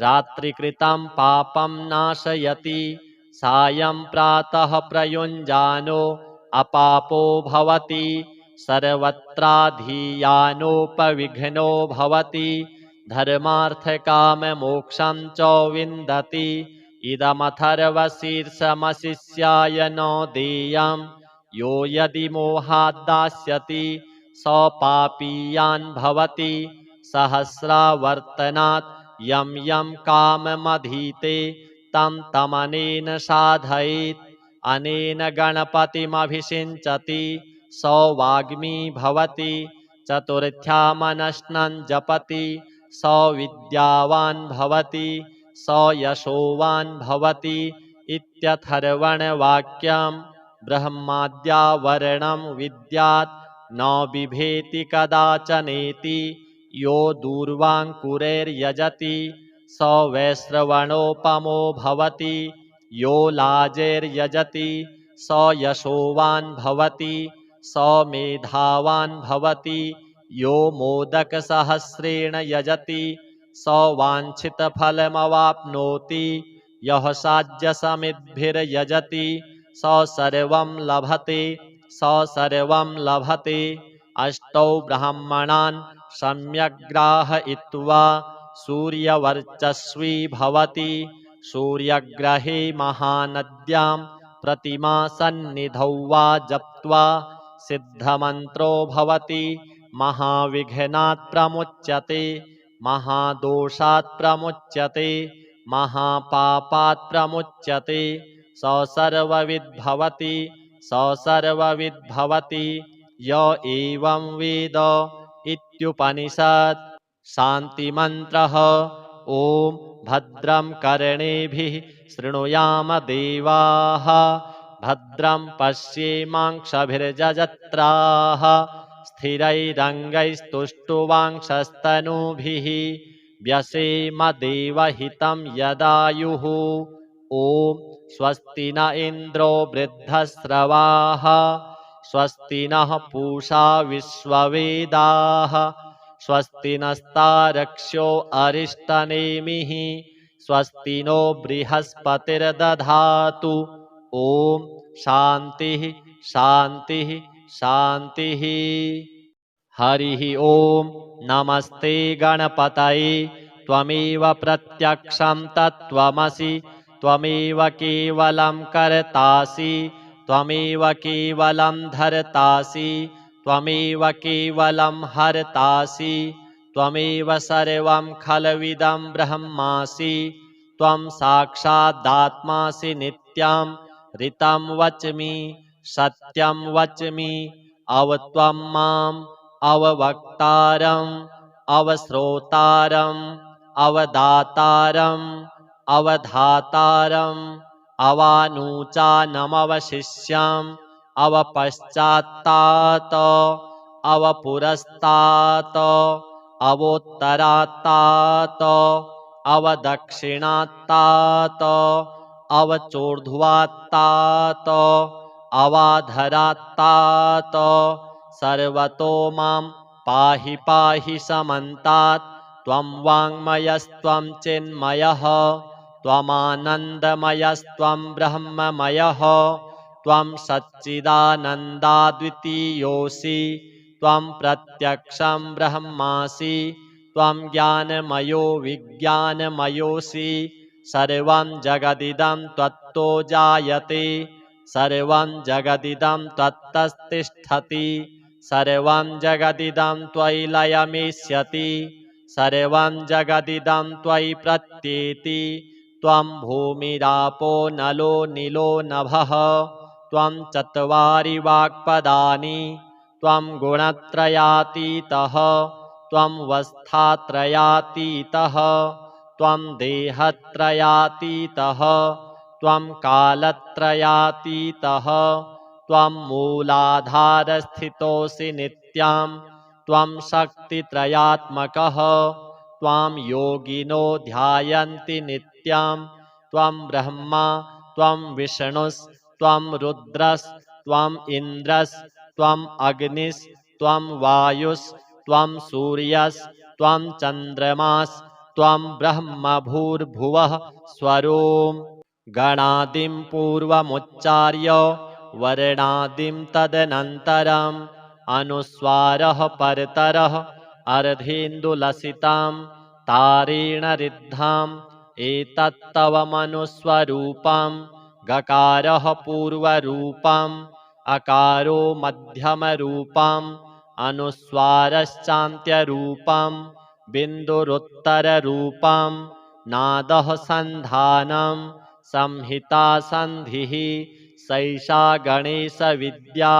रात्रिकृतं पापं नाशयति सायं प्रातः प्रयुञ्जानो अपापो भवति सर्वत्राधीयानोपविघ्नो भवति धर्मार्थकाममोक्षं च विन्दति इदमथर्वशीर्षमशिष्याय न देयं यो यदि मोहाद्दास्यति स पापीयान् भवति सहस्रावर्तनात् यं यं काममधीते तं तमनेन साधयेत् अनेन गणपतिमभिषिञ्चति स वाग्मी भवति चतुर्थ्यामनश्नं जपति स विद्यावान् भवति स यशोवान् भवति इत्यथर्वणवाक्यं ब्रह्माद्यावरणं विद्यात् न बिभेति कदाचनेति यो दूर्वाङ्कुरैर्यजति स वैश्रवणोपमो भवति यो लाजैर्यजति स यशोवान् भवति स मेधावान् भवति यो मोदकसहस्रेण यजति स वाञ्छितफलमवाप्नोति यः साध्यसमिद्भिर्यजति स सर्वं लभते स सर्वं लभते अष्टौ ब्राह्मणान् सम्यग्राहयित्वा सूर्यवर्चस्वी भवति सूर्यग्रहे महानद्यां प्रतिमासन्निधौ वा जप्त्वा सिद्धमन्त्रो भवति महाविघ्नात् प्रमुच्यते महादोषात् प्रमुच्यते महापापात् प्रमुच्यते स सर्वविद्भवति स सर्वविद्भवति य एवं वेद इत्युपनिषत्। शान्तिमन्त्रः ॐ भद्रं कर्णेभिः शृणुयाम देवाः भद्रं पश्येमाक्षभिर्यजत्राः स्थिरैरङ्गैस्तुष्टुवांशस्तनूभिः व्यसेम देवहितं यदायुः। ॐ स्वस्ति न इन्द्रो वृद्धश्रवाः स्वस्ति नः पूषा विश्ववेदाः स्वस्ति नस्तारक्ष्यो अरिष्टनेमिः स्वस्ति नो बृहस्पतिर्दधातु। ॐ शान्तिः शान्तिः शान्तिः। हरिः ॐ नमस्ते गणपतये त्वमेव प्रत्यक्षं तत्त्वमसि त्वमेव केवलं कर्तासि त्वमेव केवलं धर्तासि त्वमेव केवलं हर्तासि त्वमेव सर्वं खलविदं ब्रह्मासि त्वं साक्षादात्मासि नित्यं ऋतं वच्मि सत्यं वच्मि अवत्वं माम् अववक्तारम् अवश्रोतारम् अवदातारम् अवधातारम् अवानूचानमवशिष्यम् अवपश्चात्तात अवपुरस्तात् अवोत्तरात्तात अवदक्षिणात्तात अवचोर्ध्वात्तात अवाधरात्तात सर्वतो मां पाहि पाहि समन्तात् त्वं वाङ्मयस्त्वं चिन्मयः त्वमानन्दमयस्त्वं ब्रह्ममयः त्वं सच्चिदानन्दाद्वितीयोऽसि त्वं प्रत्यक्षं ब्रह्मासि त्वं ज्ञानमयो विज्ञानमयोऽसि सर्वं जगदिदं त्वत्तो जायते सर्वं जगदिदं त्वत्तस्तिष्ठति सर्वं जगदिदं त्वयि लयमेष्यति सर्वं जगदिदं त्वयि प्रत्येति त्वं भूमिरापो नलो नीलो नभः त्वं चत्वारि वाक्पदानि त्वं गुणत्रयातीतः त्वं वस्थात्रयातीतः त्वं देहत्रयातीतः त्वं कालत्रयातीतः त्वं मूलाधारस्थितोऽसि नित्यां त्वं शक्तित्रयात्मकः त्वां योगिनो ध्यायन्ति नित्यां त्वं ब्रह्मा त्वं विष्णुस्त्वं रुद्रस्त्वम् इन्द्रस्त्वम् अग्निस्त्वं वायुस्त्वं सूर्यस्त्वं चन्द्रमास्त्वं ब्रह्म भूर्भुवः स्वरोम् गणादिं पूर्वमुच्चार्य वर्णादिं तदनन्तरम् अनुस्वारः परतरः अर्धेन्दुलसितां तारेण रिद्धाम् एतत्तवमनुस्वरूपं गकारः पूर्वरूपम् अकारो मध्यमरूपम् अनुस्वारश्चान्त्यरूपम् बिन्दुरुत्तररूपम् नादः सन्धानम् संहिता सन्धिः सैषा गणेशविद्या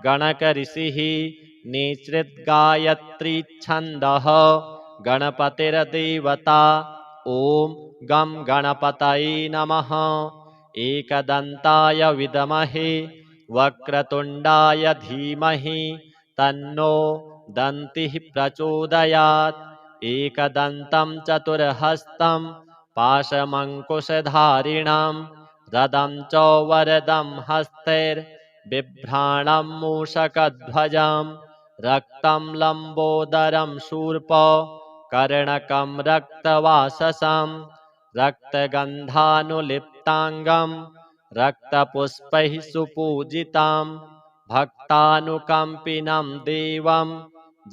गणकऋषिः निसृद्गायत्रीच्छन्दः गणपतिर्देवता ॐ गं गणपतये नमः। एकदन्ताय विद्महे वक्रतुण्डाय धीमहि तन्नो दन्तिः प्रचोदयात्। एकदन्तं चतुर्हस्तं पाशमङ्कुशधारिणं रदं च वरदं हस्तैर्बिभ्राणं मूषकध्वजं रक्तं लम्बोदरं शूर्प कर्णकं रक्तवाससं रक्तगन्धानुलिप्ताङ्गं रक्तपुष्पैः सुपूजितं भक्तानुकम्पिनं देवं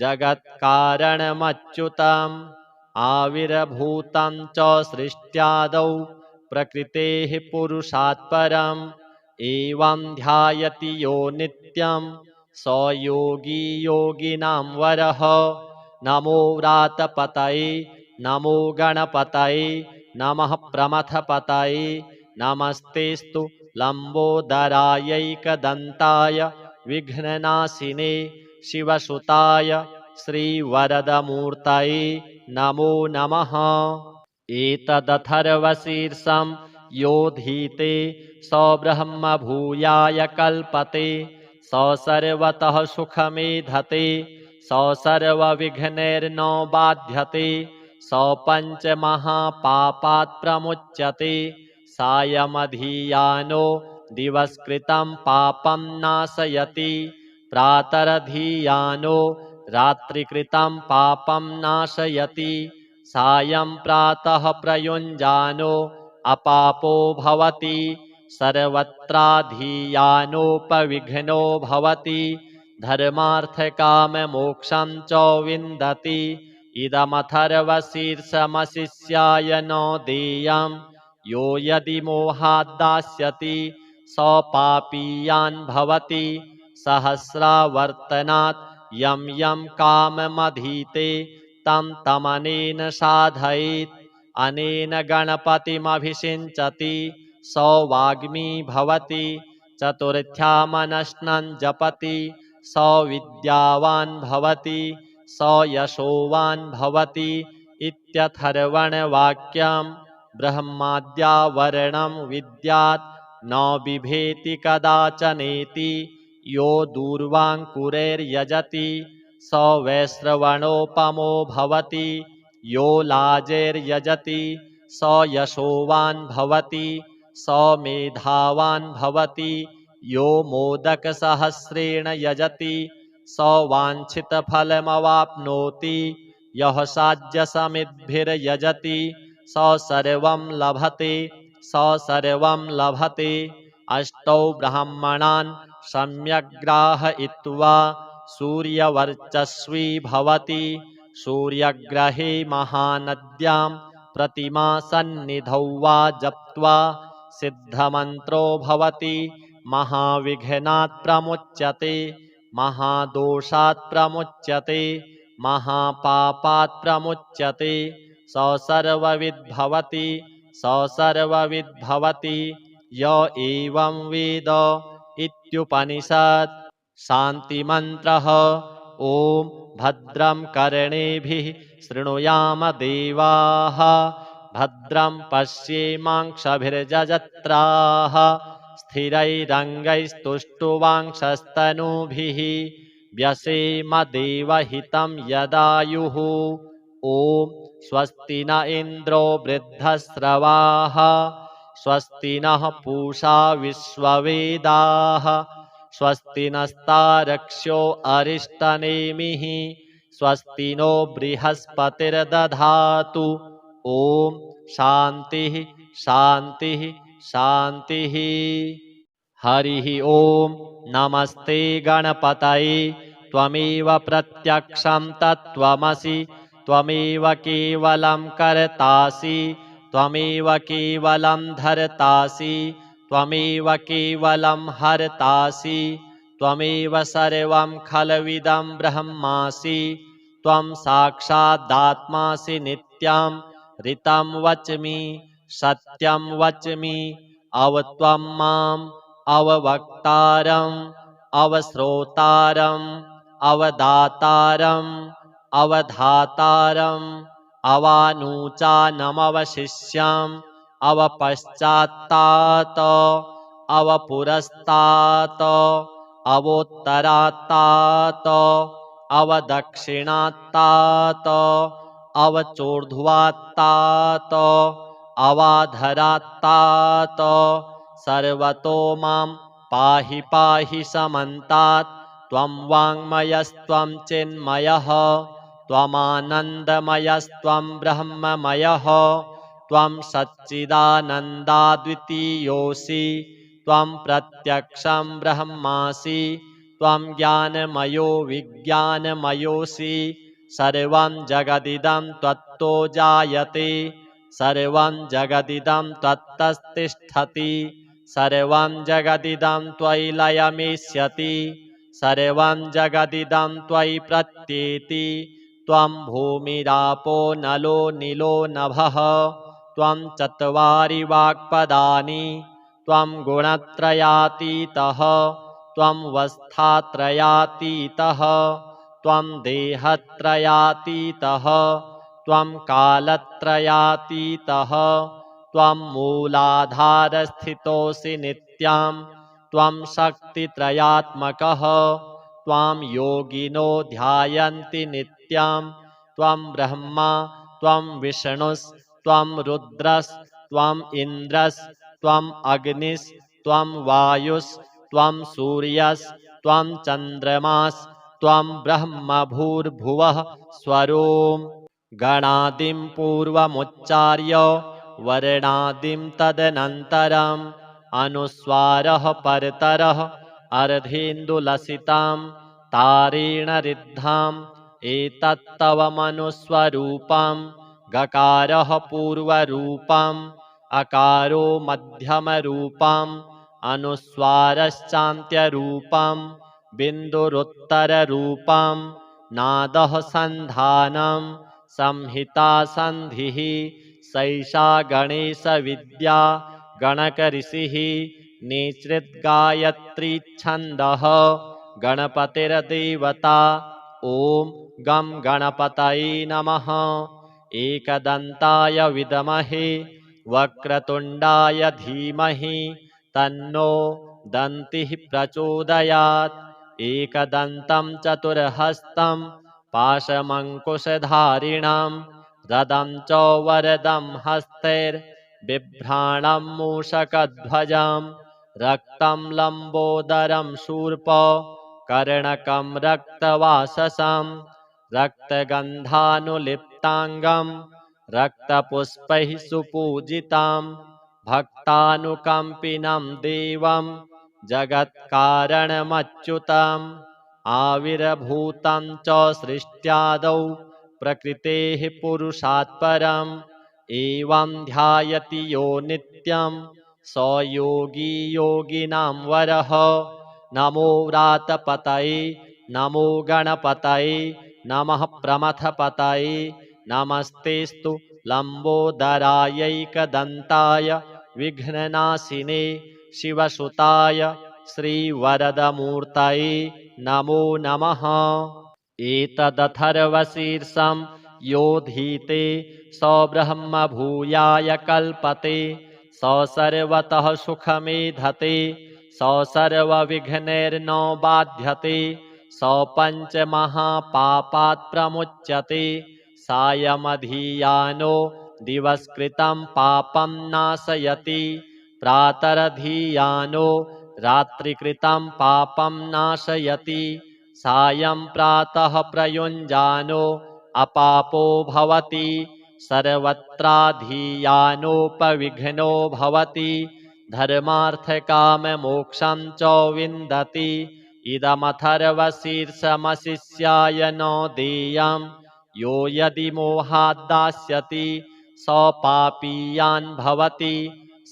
जगत्कारणमच्युतम् आविर्भूतं च सृष्ट्यादौ प्रकृतेः पुरुषात् परम् एवं ध्यायति यो नित्यं स योगी योगिनां वरः। नमो व्रातपतये नमो गणपतये नमः प्रमथपतये नमस्तेस्तु लम्बोदरायैकदन्ताय विघ्ननाशिने शिवसुताय श्रीवरदमूर्तये नमो नमः। एतदथर्वशीर्षं योधीते स ब्रह्म भूयाय कल्पते स सर्वतः सुखमेधते स सर्वविघ्नैर्न बाध्यते स पञ्चमहापापात् प्रमुच्यते सायमधियानो दिवस्कृतं पापं नाशयति प्रातरधियानो रात्रिकृतं पापं नाशयति सायं प्रातः प्रयुञ्जानो अपापो भवति सर्वत्राधियानोपविघ्नो भवति धर्मार्थकाममोक्षं च विन्दति। इदमथर्वशीर्षमशिष्याय न देयं यो यदि मोहात् दास्यति स पापीयान् भवति सहस्रावर्तनात् यं यं काममधीते तं तमनेन साधयेत् अनेन गणपतिमभिषिञ्चति स वाग्मी भवति चतुर्थ्यामनश्नं जपति स विद्यावान् भवति स यशोवान् भवति इत्यथर्वणवाक्यं ब्रह्माद्यावरणं विद्यात् न बिभेति कदाचनेति यो दूर्वाङ्कुरैर्यजति स वैश्रवणोपमो भवति यो लाजैर्यजति स यशोवान् भवति स मेधावान् भवति यो मोदकसहस्रेण यजति स वाञ्छितफलमवाप्नोति यः साध्यसमिद्भिर्यजति स सर्वं लभते स सर्वं लभते। अष्टौ ब्राह्मणान् सम्यग्राहयित्वा सूर्यवर्चस्वी भवति सूर्यग्रहे महानद्यां प्रतिमासन्निधौ वा जप्त्वा सिद्धमन्त्रो भवति महाविघ्नात् प्रमुच्यते महादोषात् प्रमुच्यते महापापात् प्रमुच्यते स सर्वविद्भवति स सर्वविद्भवति य एवं वेद इत्युपनिषत्। शान्तिमन्त्रः ॐ भद्रं कर्णेभिः शृणुयाम देवाः भद्रं पश्येमांक्षभिर्जजत्राः स्थिरैरङ्गैस्तुष्टुवांक्षस्तनूभिः व्यसेम देवहितं यदायुः। ॐ स्वस्ति न इन्द्रो वृद्धस्रवाः स्वस्ति नः पूषा विश्ववेदाः स्वस्ति नस्तारक्ष्यो अरिष्टनेमिः स्वस्ति नो बृहस्पतिर्दधातु। ॐ शान्तिः शान्तिः शान्तिः। हरिः ॐ नमस्ते गणपतये त्वमेव प्रत्यक्षं तत्त्वमसि त्वमेव केवलं कर्तासि त्वमेव केवलं धर्तासि त्वमेव केवलं हर्तासि त्वमेव सर्वं खलविदं ब्रह्मासि त्वं साक्षादात्मासि नित्यं ऋतं वच्मि सत्यं वच्मि अवत्वं माम् अववक्तारम् अवश्रोतारम् अवदातारम् अवधातारम् अवानूचानमवशिष्यम् अवपश्चात्तात अवपुरस्तात् अवोत्तरात्तात अवदक्षिणात्तात अवचोर्ध्वात्तात अवाधरात्तात सर्वतो मां पाहि पाहि समन्तात् त्वं वाङ्मयस्त्वं चिन्मयः त्वमानन्दमयस्त्वं ब्रह्ममयः त्वं सच्चिदानन्दाद्वितीयोऽसि त्वं प्रत्यक्षं ब्रह्मासि त्वं ज्ञानमयो विज्ञानमयोऽसि सर्वं जगदिदं त्वत्तो जायते सर्वं जगदिदं त्वत्तस्तिष्ठति सर्वं जगदिदं त्वयि लयमेष्यति सर्वं जगदिदं त्वयि प्रत्येति त्वं भूमिरापो नलो नीलो नभः त्वं चत्वारि वाक्पदानि त्वं गुणत्रयातीतः त्वं वस्थात्रयातीतः त्वं देहत्रयातीतः त्वं कालत्रयातीतः त्वं मूलाधारस्थितोऽसि नित्यं त्वं शक्तित्रयात्मकः त्वां योगिनो ध्यायन्ति नित्यं त्वं ब्रह्मा त्वं विष्णुस्त्वं रुद्रस्त्वम् इन्द्रस्त्वम् अग्निस्त्वं वायुस्त्वं सूर्यस्त्वं चन्द्रमास्त्वं ब्रह्म भूर्भुवः स्वरोम् गणादिं पूर्वमुच्चार्य वर्णादिं तदनन्तरम् अनुस्वारः परतरः अर्धेन्दुलसितां तारेण रिद्धाम् एतत्तव मनुस्वरूपं गकारः पूर्वरूपम् अकारो मध्यमरूपम् अनुस्वारश्चान्त्यरूपम् बिन्दुरुत्तररूपम् नादः सन्धानम् संहिता सन्धिः सैषा गणेशविद्या गणकऋषिः निसृद्गायत्री छन्दः गणपतिर्देवता। ॐ गं गणपतये नमः। एकदन्ताय विद्महे वक्रतुण्डाय धीमहि तन्नो दन्तिः प्रचोदयात्। एकदन्तं चतुर्हस्तं पाशमङ्कुशधारिणं रदं च वरदं हस्तैर्बिभ्राणं मूषकध्वजं रक्तं लम्बोदरं शूर्प कर्णकं रक्तवाससं रक्तगन्धानुलिप्ताङ्गं रक्तपुष्पैः सुपूजितं भक्तानुकम्पिनं देवं जगत्कारणमच्युतम् आविर्भूतं च सृष्ट्यादौ प्रकृतेः पुरुषात् परम् एवं ध्यायति यो नित्यं स योगी योगिनां वरः। नमो व्रातपतये नमो गणपतये नमः प्रमथपतये नमस्तेस्तु लम्बोदरायैकदन्ताय विघ्ननाशिने शिवसुताय श्रीवरदमूर्तये नमो नमः। एतदथर्वशीर्षं योधीते स ब्रह्म भूयाय कल्पते स सर्वतः सुखमेधते स सर्वविघ्नैर्न बाध्यते स पञ्चमहापापात् प्रमुच्यते सायमधीयानो दिवस्कृतं पापं नाशयति प्रातरधीयानो रात्रिकृतं पापं नाशयति सायं प्रातः प्रयुञ्जानो अपापो भवति सर्वत्राधीयानोपविघ्नो भवति धर्मार्थकाममोक्षं च विन्दति इदमथर्वशीर्षमशिष्याय न देयं यो यदि मोहात् दास्यति स पापीयान् भवति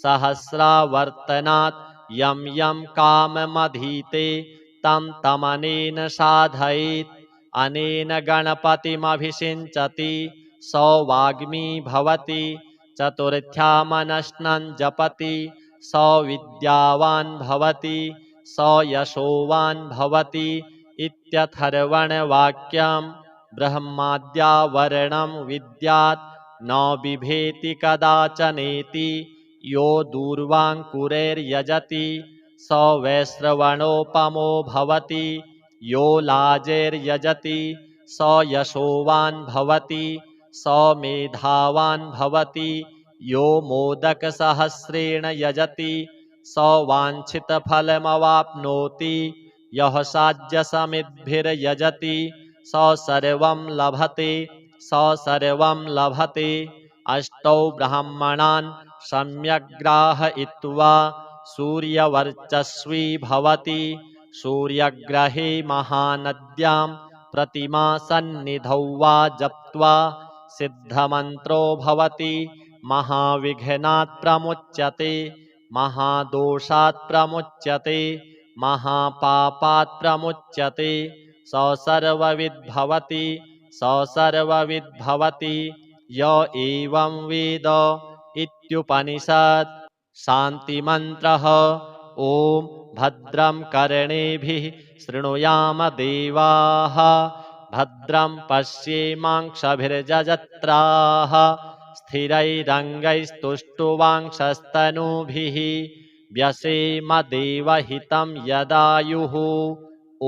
सहस्रावर्तनात् यं यं काममधीते तं तमनेन साधयेत् अनेन गणपतिमभिषिञ्चति स वाग्मी भवति चतुर्थ्यामनश्नं जपति स विद्यावान् भवति स यशोवान् भवति इत्यथर्वणवाक्यं ब्रह्माद्यावरणं विद्यात् न बिभेति कदाचनेति यो दूर्वाङ्कुरैर्यजति स वैश्रवणोपमो भवति यो लाजैर्यजति स यशोवान् भवति स मेधावान् भवति यो मोदकसहस्रेण यजति स वाञ्छितफलमवाप्नोति यः साध्यसमिद्भिर्यजति स सर्वं लभते स सर्वं लभते अष्टौ ब्राह्मणान् सम्यग्राहयित्वा सूर्यवर्चस्वी भवति सूर्यग्रहे महानद्यां प्रतिमासन्निधौ वा जप्त्वा सिद्धमन्त्रो भवति महाविघ्नात् प्रमुच्यते महादोषात् प्रमुच्यते महापापात् प्रमुच्यते स सर्वविद्भवति स सर्वविद्भवति य एवं वेद इत्युपनिषत् शान्तिमन्त्रः ॐ भद्रं कर्णेभिः शृणुयाम देवाः भद्रं पश्येमाक्षभिर्यजत्राः स्थिरैरङ्गैस्तुष्टुवांशस्तनूभिः व्यसेम देवहितं यदायुः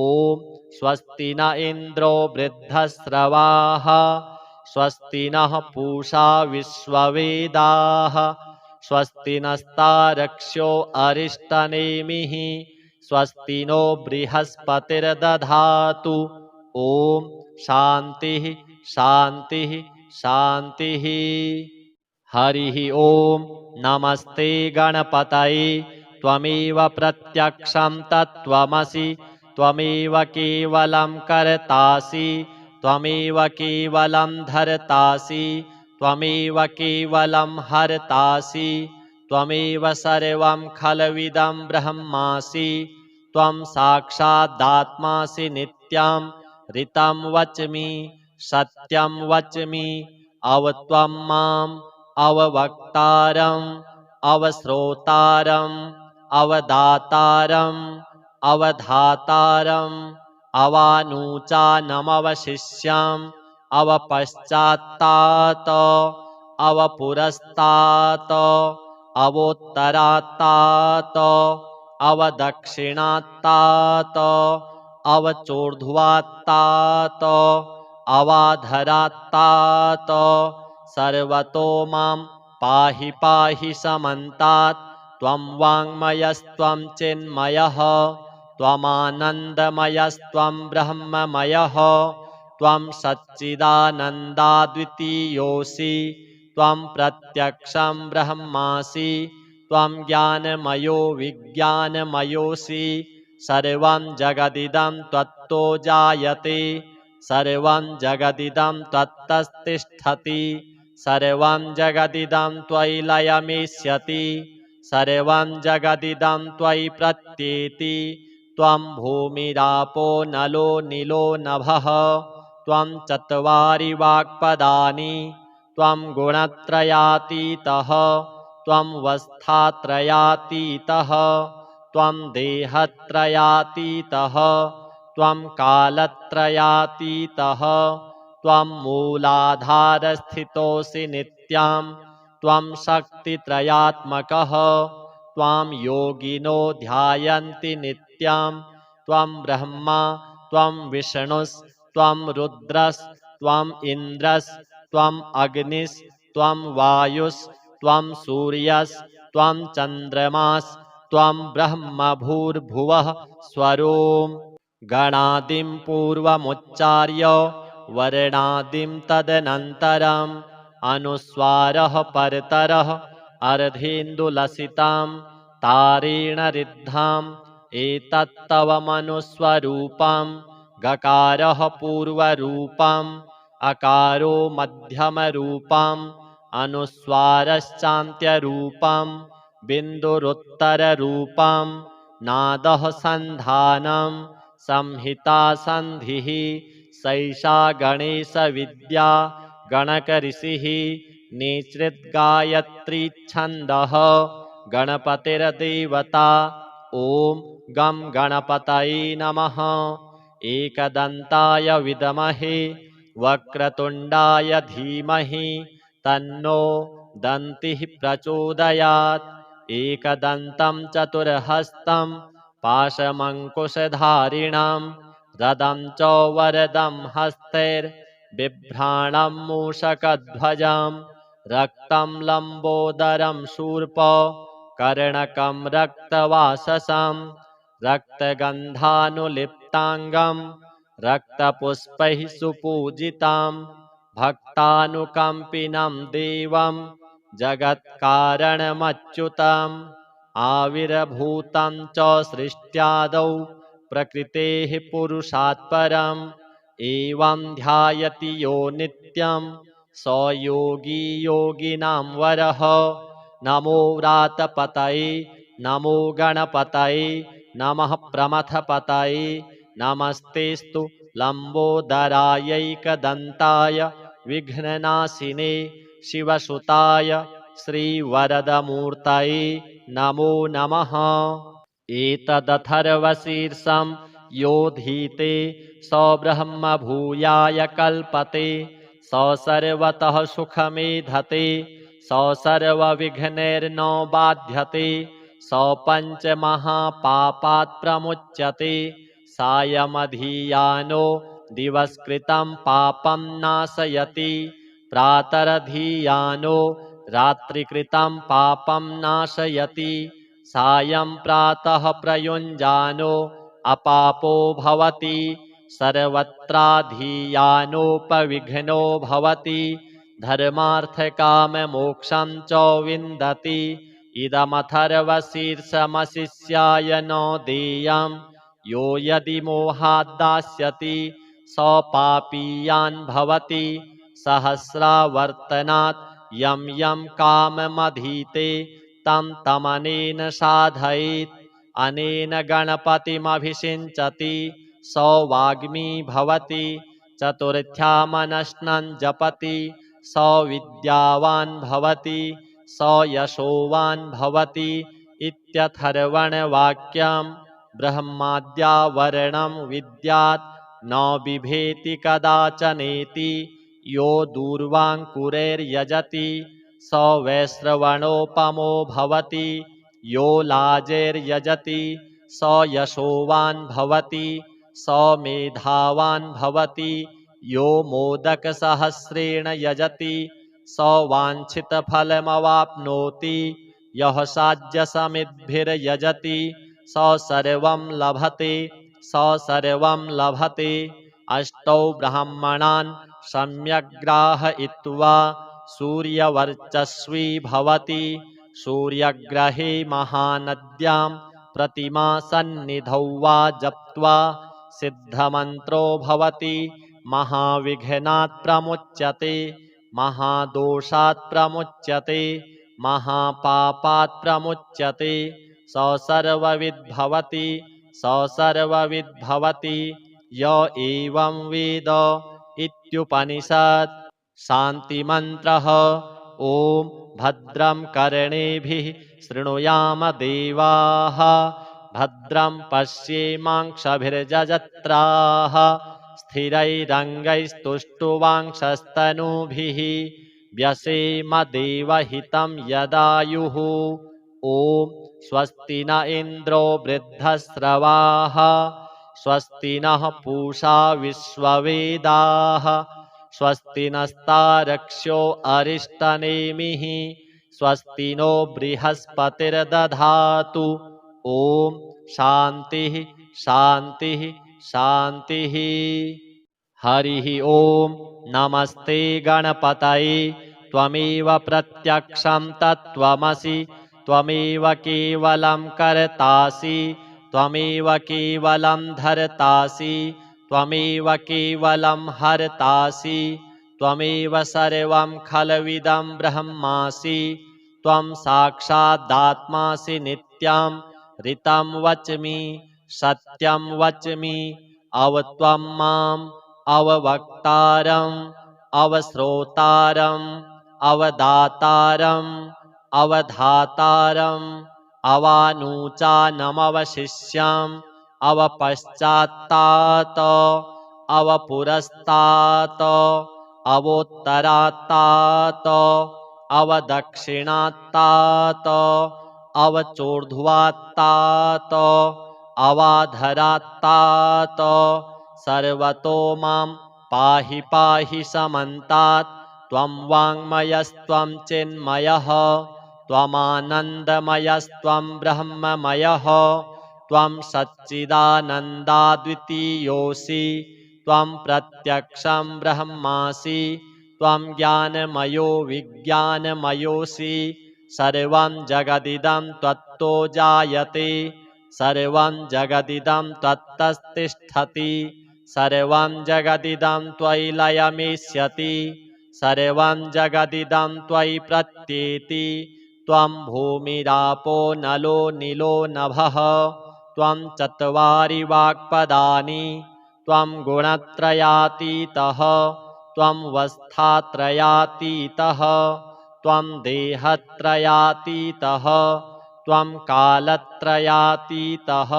ॐ स्वस्ति न इन्द्रो वृद्धस्रवाः स्वस्ति नः पूषा विश्ववेदाः स्वस्ति नस्तारक्ष्यो अरिष्टनेमिः स्वस्ति नो बृहस्पतिर्दधातु ॐ शान्तिः शान्तिः शान्तिः हरिः ॐ नमस्ते गणपतये त्वमेव प्रत्यक्षं तत्त्वमसि त्वमेव केवलं कर्तासि त्वमेव केवलं धर्तासि त्वमेव केवलं हर्तासि त्वमेव सर्वं खलविदं ब्रह्मासि त्वं साक्षादात्मासि नित्यं ऋतं वच्मि सत्यं वच्मि अवत्वं माम् अववक्तारम् अवश्रोतारम् अवदातारम् अवधातारम् अवानूचानमवशिष्यम् अवपश्चात्तात अवपुरस्तात् अवोत्तरात्तात अवदक्षिणात्तात अवचोर्ध्वात्तात अवाधरात्तात सर्वतो मां पाहि पाहि समन्तात् त्वं वाङ्मयस्त्वं चिन्मयः त्वमानन्दमयस्त्वं ब्रह्ममयः त्वं सच्चिदानन्दाद्वितीयोऽसि त्वं प्रत्यक्षं ब्रह्मासि त्वं ज्ञानमयो विज्ञानमयोऽसि सर्वं जगदिदं त्वत्तो जायते सर्वं जगदिदं त्वत्तस्तिष्ठति सर्वं जगदिदं त्वयि लयमेष्यति सर्वं जगदिदं त्वयि प्रत्येति त्वं भूमिरापो नलो नीलो नभः त्वं चत्वारि वाक्पदानि त्वं गुणत्रयातीतः त्वं वस्थात्रयातीतः त्वं देहत्रयातीतः त्वं कालत्रयातीतः त्वं मूलाधारस्थितोऽसि नित्यां त्वं शक्तित्रयात्मकः त्वां योगिनो ध्यायन्ति नित्यां त्वं ब्रह्मा त्वं विष्णुस्त्वं रुद्रस्त्वम् इन्द्रस्त्वम् अग्निस्त्वं वायुस्त्वं सूर्यस्त्वं चन्द्रमास्त्वं ब्रह्म भूर्भुवः स्वरोम् गणादिं पूर्वमुच्चार्य वर्णादिं तदनन्तरम् अनुस्वारः परतरः अर्धेन्दुलसितां तारेण रिद्धाम् एतत्तवमनुस्वरूपं गकारः पूर्वरूपम् अकारो मध्यमरूपम् अनुस्वारश्चान्त्यरूपम् बिन्दुरुत्तररूपम् नादः सन्धानम् संहिता सन्धिः सैषा गणेशविद्या गणकऋषिः निसृद्गायत्रीच्छन्दः गणपतिर्देवता ॐ गं गणपतये नमः एकदन्ताय विद्महे वक्रतुण्डाय धीमहि तन्नो दन्तिः प्रचोदयात् एकदन्तं चतुर्हस्तं पाशमङ्कुशधारिणं रदं च वरदं हस्तैर्बिभ्राणं मूषकध्वजं रक्तं लम्बोदरं शूर्प कर्णकं रक्तवाससं रक्तगन्धानुलिप्ताङ्गं रक्तपुष्पैः सुपूजितां भक्तानुकम्पिनं देवं जगत्कारणमच्युतम् आविर्भूतं च सृष्ट्यादौ प्रकृतेः पुरुषात् परम् एवं ध्यायति यो नित्यं स योगी योगिनां वरः नमो व्रातपतये नमो गणपतये नमः प्रमथपतये नमस्तेस्तु लम्बोदरायैकदन्ताय विघ्ननाशिने शिवसुताय श्रीवरदमूर्तये नमो नमः एतदथर्वशीर्षं योधीते स ब्रह्म भूयाय कल्पते स सर्वतः सुखमेधते स सर्वविघ्नैर्न बाध्यते स पञ्चमहापापात् प्रमुच्यते सायमधीयानो दिवस्कृतं पापं नाशयति प्रातरधीयानो रात्रिकृतं पापं नाशयति सायं प्रातः प्रयुञ्जानो अपापो भवति सर्वत्राधीयानोपविघ्नो भवति धर्मार्थकाममोक्षं च विन्दति इदमथर्वशीर्षमशिष्याय न देयं यो यदि मोहात् दास्यति स पापीयान् भवति सहस्रावर्तनात् यं यं काममधीते तं तमनेन साधयेत् अनेन गणपतिमभिषिञ्चति स वाग्मी भवति चतुर्थ्यामनश्नं जपति स विद्यावान् भवति स यशोवान् भवति इत्यथर्वणवाक्यं ब्रह्माद्यावरणं विद्यात् न बिभेति कदाचनेति यो दूर्वाङ्कुरैर्यजति स वैश्रवणोपमो भवति यो लाजैर्यजति स यशोवान् भवति स मेधावान् भवति यो मोदकसहस्रेण यजति स वाञ्छितफलमवाप्नोति यः साध्यसमिद्भिर्यजति स सर्वं लभते स सर्वं लभते अष्टौ ब्राह्मणान् सम्यग्राहयित्वा सूर्यवर्चस्वी भवति सूर्यग्रहे महानद्यां प्रतिमासन्निधौ वा जप्त्वा सिद्धमन्त्रो भवति महाविघ्नात् प्रमुच्यते महादोषात् प्रमुच्यते महापापात् प्रमुच्यते स सर्वविद्भवति स सर्वविद्भवति य एवं वेद इत्युपनिषत् शान्तिमन्त्रः ॐ भद्रं कर्णेभिः शृणुयाम देवाः भद्रं पश्येमाक्षभिर्यजत्राः स्थिरैरङ्गैस्तुष्टुवांशस्तनूभिः व्यसेम देवहितं यदायुः। ॐ स्वस्ति न इन्द्रो वृद्धश्रवाः स्वस्ति नः पूषा विश्ववेदाः स्वस्ति नस्तारक्ष्यो अरिष्टनेमिः स्वस्ति नो बृहस्पतिर्दधातु। ॐ शान्तिः शान्तिः शान्तिः। हरिः ॐ नमस्ते गणपतये त्वमेव प्रत्यक्षं तत्त्वमसि त्वमेव केवलं कर्तासि त्वमेव केवलं धर्तासि त्वमेव केवलं हर्तासि त्वमेव सर्वं खलविदं ब्रह्मासि त्वं साक्षादात्मासि नित्यं ऋतं वच्मि सत्यं वच्मि अवत्वं माम् अववक्तारम् अवश्रोतारम् अवदातारम् अवधातारम् अवानूचानमवशिष्यम् अवपश्चात्तात अवपुरस्तात् अवोत्तरात्तात अवदक्षिणात्तात अवचोर्ध्वात्तात अवाधरात्तात सर्वतो मां पाहि पाहि समन्तात् त्वं वाङ्मयस्त्वं चिन्मयः त्वमानन्दमयस्त्वं ब्रह्ममयः त्वं सच्चिदानन्दाद्वितीयोऽसि त्वं प्रत्यक्षं ब्रह्मासि त्वं ज्ञानमयो विज्ञानमयोऽसि सर्वं जगदिदं त्वत्तो जायते सर्वं जगदिदं त्वत्तस्तिष्ठति सर्वं जगदिदं त्वयि लयमेष्यति सर्वं जगदिदं त्वयि प्रत्येति त्वं भूमिरापो नलो नीलो नभः त्वं चत्वारि वाक्पदानि त्वं गुणत्रयातीतः त्वं वस्थात्रयातीतः त्वं देहत्रयातीतः त्वं कालत्रयातीतः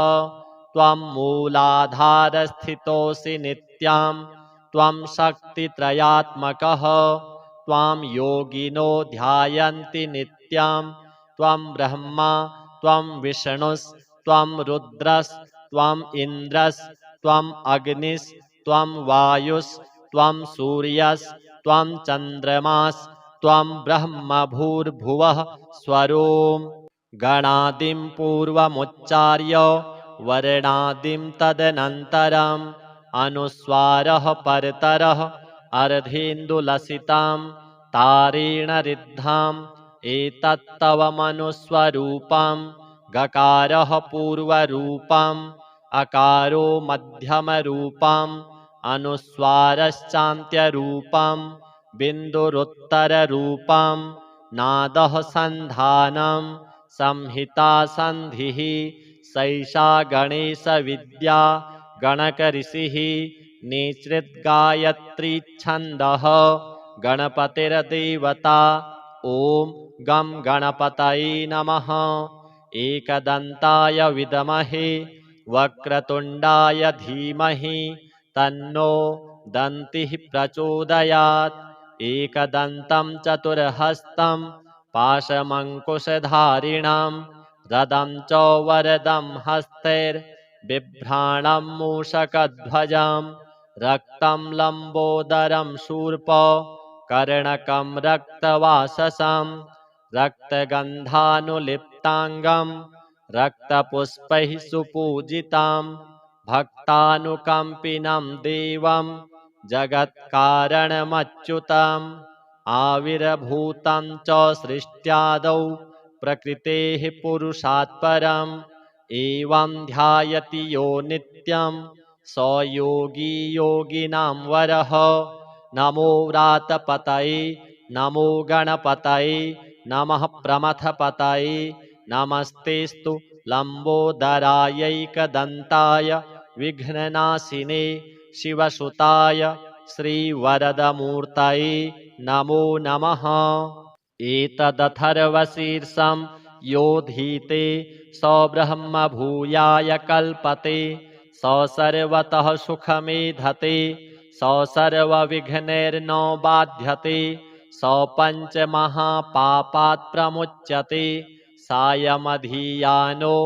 त्वं मूलाधारस्थितोऽसि नित्यं त्वं शक्तित्रयात्मकः त्वां योगिनो ध्यायन्ति नित्यं त्वं ब्रह्मा त्वं विष्णुस्त्वं रुद्रस्त्वम् इन्द्रस्त्वम् अग्निस्त्वं वायुस्त्वं सूर्यस्त्वं चन्द्रमास्त्वं ब्रह्म भूर्भुवः स्वरोम् गणादिं पूर्वमुच्चार्य वर्णादिं तदनन्तरम् अनुस्वारः परतरः अर्धेन्दुलसितां तारेण रिद्धाम् एतत्तव मनुस्वरूपं गकारः पूर्वरूपम् अकारो मध्यमरूपम् अनुस्वारश्चान्त्यरूपम् बिन्दुरुत्तररूपम् नादः सन्धानम् संहिता सन्धिः सैषा गणेशविद्या गणकऋषिः निसृद्गायत्री छन्दः गणपतिर्देवता। ॐ गं गणपतये नमः। एकदन्ताय विद्महे वक्रतुण्डाय धीमहि तन्नो दन्तिः प्रचोदयात्। एकदन्तं चतुर्हस्तं पाशमङ्कुशधारिणं रदं च वरदं हस्तैर्बिभ्राणं मूषकध्वजं रक्तं लम्बोदरं शूर्प कर्णकं रक्तवाससं रक्तगन्धानुलिप्ताङ्गं रक्तपुष्पैः सुपूजितं भक्तानुकम्पिनं देवं जगत्कारणमच्युतम् आविर्भूतं च सृष्ट्यादौ प्रकृतेः पुरुषात् परम् एवं ध्यायति यो नित्यं स योगी योगिनां वरः। नमो व्रातपतये नमो गणपतये नमः प्रमथपतये नमस्तेस्तु लम्बोदरायैकदन्ताय विघ्ननाशिने शिवसुताय श्रीवरदमूर्तये नमो नमः। एतदथर्वशीर्षं योधीते स ब्रह्म भूयाय कल्पते स सर्वतः सुखमेधते स सर्वविघ्नैर्नो बाध्यते स पञ्चमहापापात् प्रमुच्यते सायमधीयानो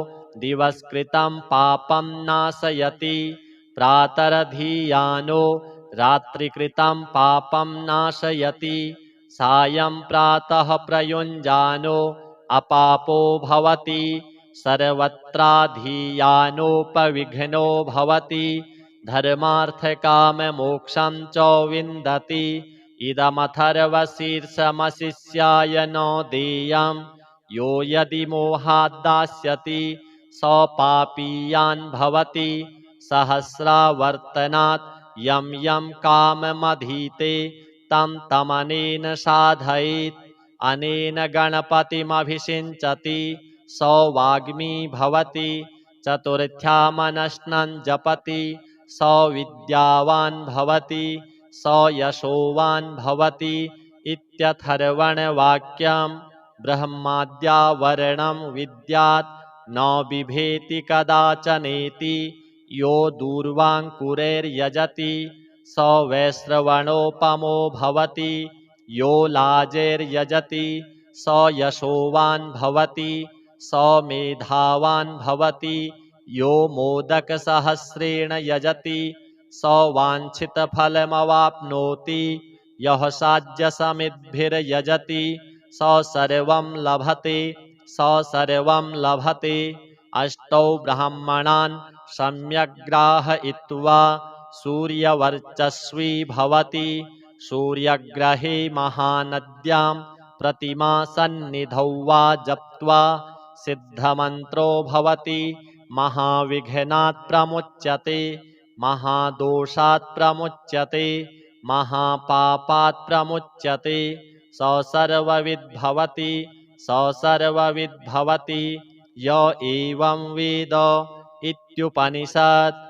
दिवस्कृतं पापं नाशयति प्रातरधीयानो रात्रिकृतं पापं नाशयति सायं प्रातः प्रयुञ्जानो अपापो भवति सर्वत्राधीयानोपविघ्नो भवति धर्मार्थकाममोक्षं च विन्दति इदमथर्वशीर्षमशिष्याय न देयं यो यदि मोहाद्दास्यति स पापीयान् भवति सहस्रावर्तनात् यं यं काममधीते तं तमनेन साधयेत् अनेन गणपतिमभिषिञ्चति स वाग्मी भवति चतुर्थ्यामनश्नं जपति स विद्यावान् भवति स यशोवान् भवति इत्यथर्वणवाक्यं ब्रह्माद्यावरणं विद्यात् न बिभेति कदाचनेति यो दूर्वाङ्कुरैर्यजति स वैश्रवणोपमो भवति यो लाजैर्यजति स यशोवान् भवति स मेधावान् भवति यो मोदकसहस्रेण यजति स वाञ्छितफलमवाप्नोति यः साध्यसमिद्भिर्यजति स सर्वं लभते स सर्वं लभते अष्टौ ब्राह्मणान् सम्यग्राहयित्वा सूर्यवर्चस्वी भवति सूर्यग्रहे महानद्यां प्रतिमासन्निधौ वा जप्त्वा सिद्धमन्त्रो भवति महाविघ्नात् प्रमुच्यते महादोषात् प्रमुच्यते महापापात् प्रमुच्यते स सर्वविद्भवति स सर्वविद्भवति य एवं वेद इत्युपनिषत्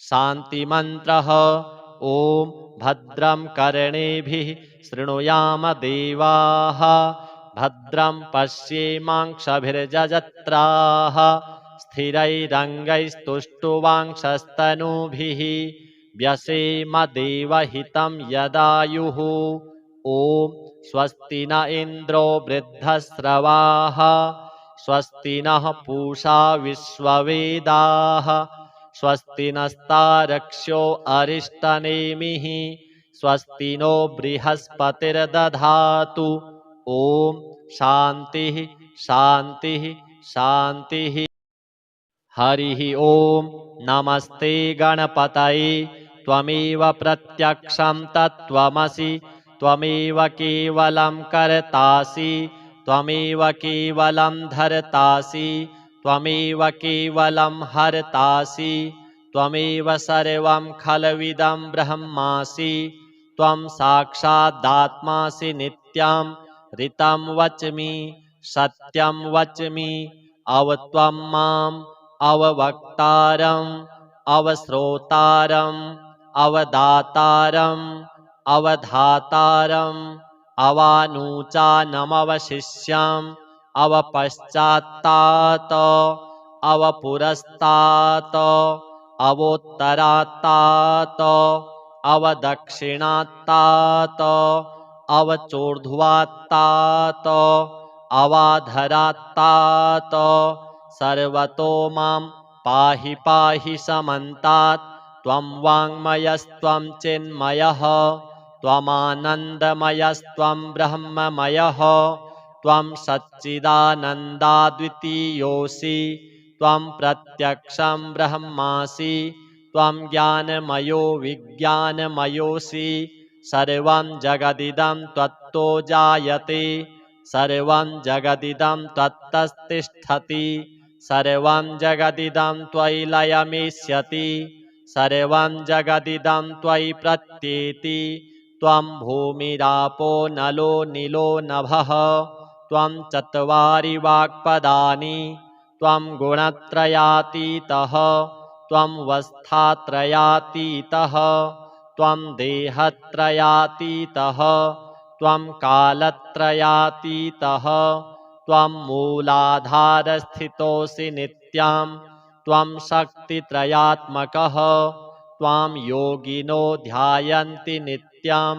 शान्तिमन्त्रः ॐ भद्रं कर्णेभिः शृणुयाम देवाः भद्रं पश्येमाक्षभिर्यजत्राः स्थिरैरङ्गैस्तुष्टुवांशस्तनूभिः व्यसेम देवहितं यदायुः ॐ स्वस्ति न इन्द्रो वृद्धस्रवाः स्वस्ति नः पूषा विश्ववेदाः स्वस्ति नस्तारक्ष्यो अरिष्टनेमिः स्वस्ति नो बृहस्पतिर्दधातु ॐ शान्तिः शान्तिः शान्तिः हरिः ॐ नमस्ते गणपतये त्वमेव प्रत्यक्षं तत्त्वमसि त्वमेव केवलं कर्तासि त्वमेव केवलं धर्तासि त्वमेव केवलं हर्तासि त्वमेव सर्वं खलविदं ब्रह्मासि त्वं साक्षादात्मासि नित्यं ऋतं वच्मि सत्यं वच्मि अवत्वं माम् अववक्तारम् अवश्रोतारम् अवदातारम् अवधातारम् अवानूचानमवशिष्यम् अवपश्चात्तात् अवपुरस्तात् अवोत्तरात्तात् अवदक्षिणात्तात् अवचोर्ध्वात्तात् अवाधरात्तात् सर्वतो मां पाहि पाहि समन्तात् त्वं वाङ्मयस्त्वं चिन्मयः त्वमानन्दमयस्त्वं ब्रह्ममयः त्वं सच्चिदानन्दाद्वितीयोऽसि त्वं प्रत्यक्षं ब्रह्मासि त्वं ज्ञानमयो विज्ञानमयोऽसि सर्वं जगदिदं त्वत्तो जायते सर्वं जगदिदं त्वत्तस्तिष्ठति सर्वं जगदिदं त्वयि लयमेष्यति सर्वं जगदिदं त्वयि प्रत्येति त्वं भूमिरापो नलो नीलो नभः त्वं चत्वारि वाक्पदानि त्वं गुणत्रयातीतः त्वं वस्थात्रयातीतः त्वं देहत्रयातीतः त्वं कालत्रयातीतः त्वं मूलाधारस्थितोऽसि नित्यं त्वं शक्तित्रयात्मकः त्वां योगिनो ध्यायन्ति नित्यं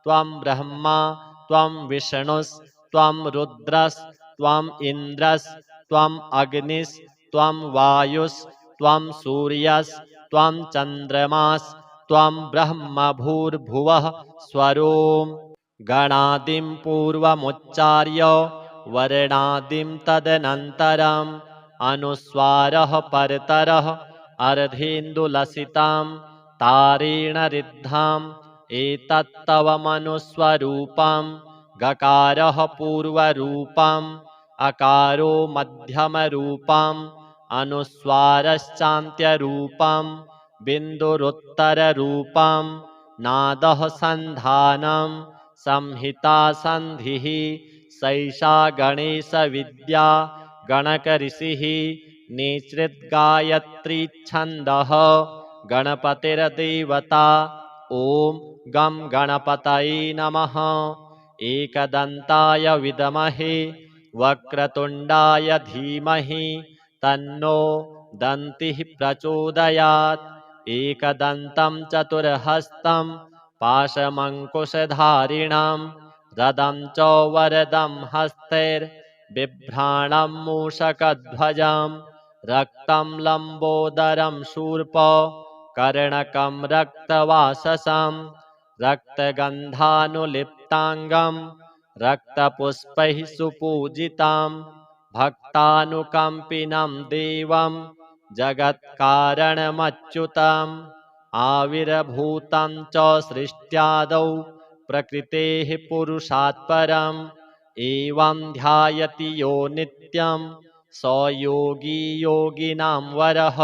त्वं ब्रह्मा त्वं विष्णुस्त्वं रुद्रस्त्वम् इन्द्रस्त्वम् अग्निस्त्वं वायुस्त्वं सूर्यस्त्वं चन्द्रमास्त्वं ब्रह्म भूर्भुवः स्वरोम् गणादिं पूर्वमुच्चार्य वर्णादिं तदनन्तरम् अनुस्वारः परतरः अर्धेन्दुलसितां तारेण रिद्धाम् एतत्तव मनुस्वरूपं गकारः पूर्वरूपम् अकारो मध्यमरूपम् अनुस्वारश्चान्त्यरूपम् बिन्दुरुत्तररूपम् नादः सन्धानम् संहिता सन्धिः सैषा गणेशविद्या गणकऋषिः निसृद्गायत्रीच्छन्दः गणपतिर्देवता ॐ गं गणपतये नमः। एकदन्ताय विद्महे वक्रतुण्डाय धीमहि तन्नो दन्तिः प्रचोदयात्। एकदन्तं चतुर्हस्तं पाशमङ्कुशधारिणं रदं च वरदं हस्तैर्बिभ्राणं मूषकध्वजं रक्तं लम्बोदरं शूर्प कर्णकं रक्तवाससं रक्तगन्धानुलिप्ताङ्गं रक्तपुष्पैः सुपूजितं भक्तानुकम्पिनं देवं जगत्कारणमच्युतम् आविर्भूतं च सृष्ट्यादौ प्रकृतेः पुरुषात् परम् एवं ध्यायति यो नित्यं स योगी योगिनां वरः।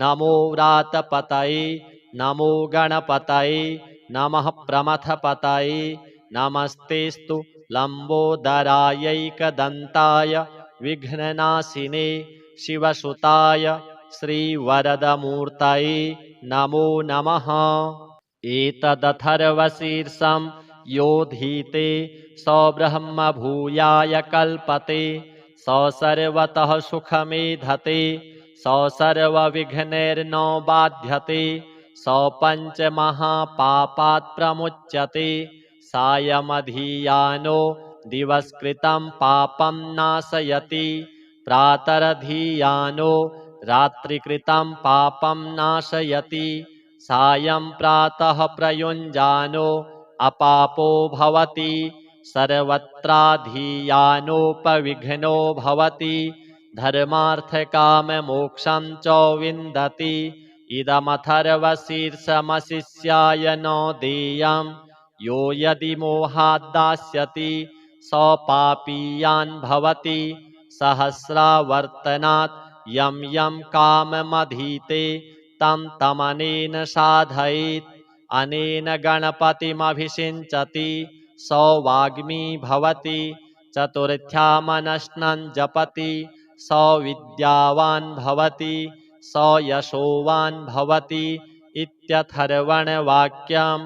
नमो व्रातपतये नमो गणपतये नमः प्रमथपतये नमस्तेस्तु लम्बोदरायैकदन्ताय विघ्ननाशिने शिवसुताय श्रीवरदमूर्तये नमो नमः। एतदथर्वशीर्षं योधीते स ब्रह्म भूयाय कल्पते स सर्वतः सुखमेधते स सर्वविघ्नैर्न बाध्यते स पञ्चमहापापात् प्रमुच्यते सायमधियानो दिवस्कृतं पापं नाशयति प्रातरधियानो रात्रिकृतं पापं नाशयति सायं प्रातः प्रयुञ्जानो अपापो भवति सर्वत्राधियानोपविघ्नो भवति धर्मार्थकाममोक्षं च विन्दति। इदमथर्वशीर्षमशिष्याय न देयं यो यदि मोहाद्दास्यति स पापीयान् भवति सहस्रावर्तनात् यं यं काममधीते तं तमनेन साधयेत् अनेन गणपतिमभिषिञ्चति स वाग्मी भवति चतुर्थ्यामनश्नं जपति स विद्यावान् भवति स यशोवान् भवति इत्यथर्वणवाक्यं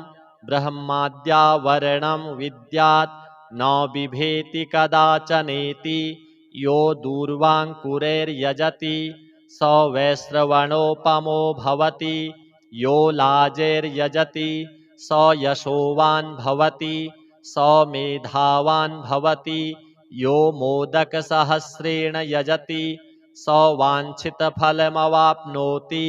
ब्रह्माद्यावरणं विद्यात् न बिभेति कदाचनेति यो दूर्वाङ्कुरैर्यजति स वैश्रवणोपमो भवति यो लाजैर्यजति स यशोवान् भवति स मेधावान् भवति यो मोदकसहस्रेण यजति स वाञ्छितफलमवाप्नोति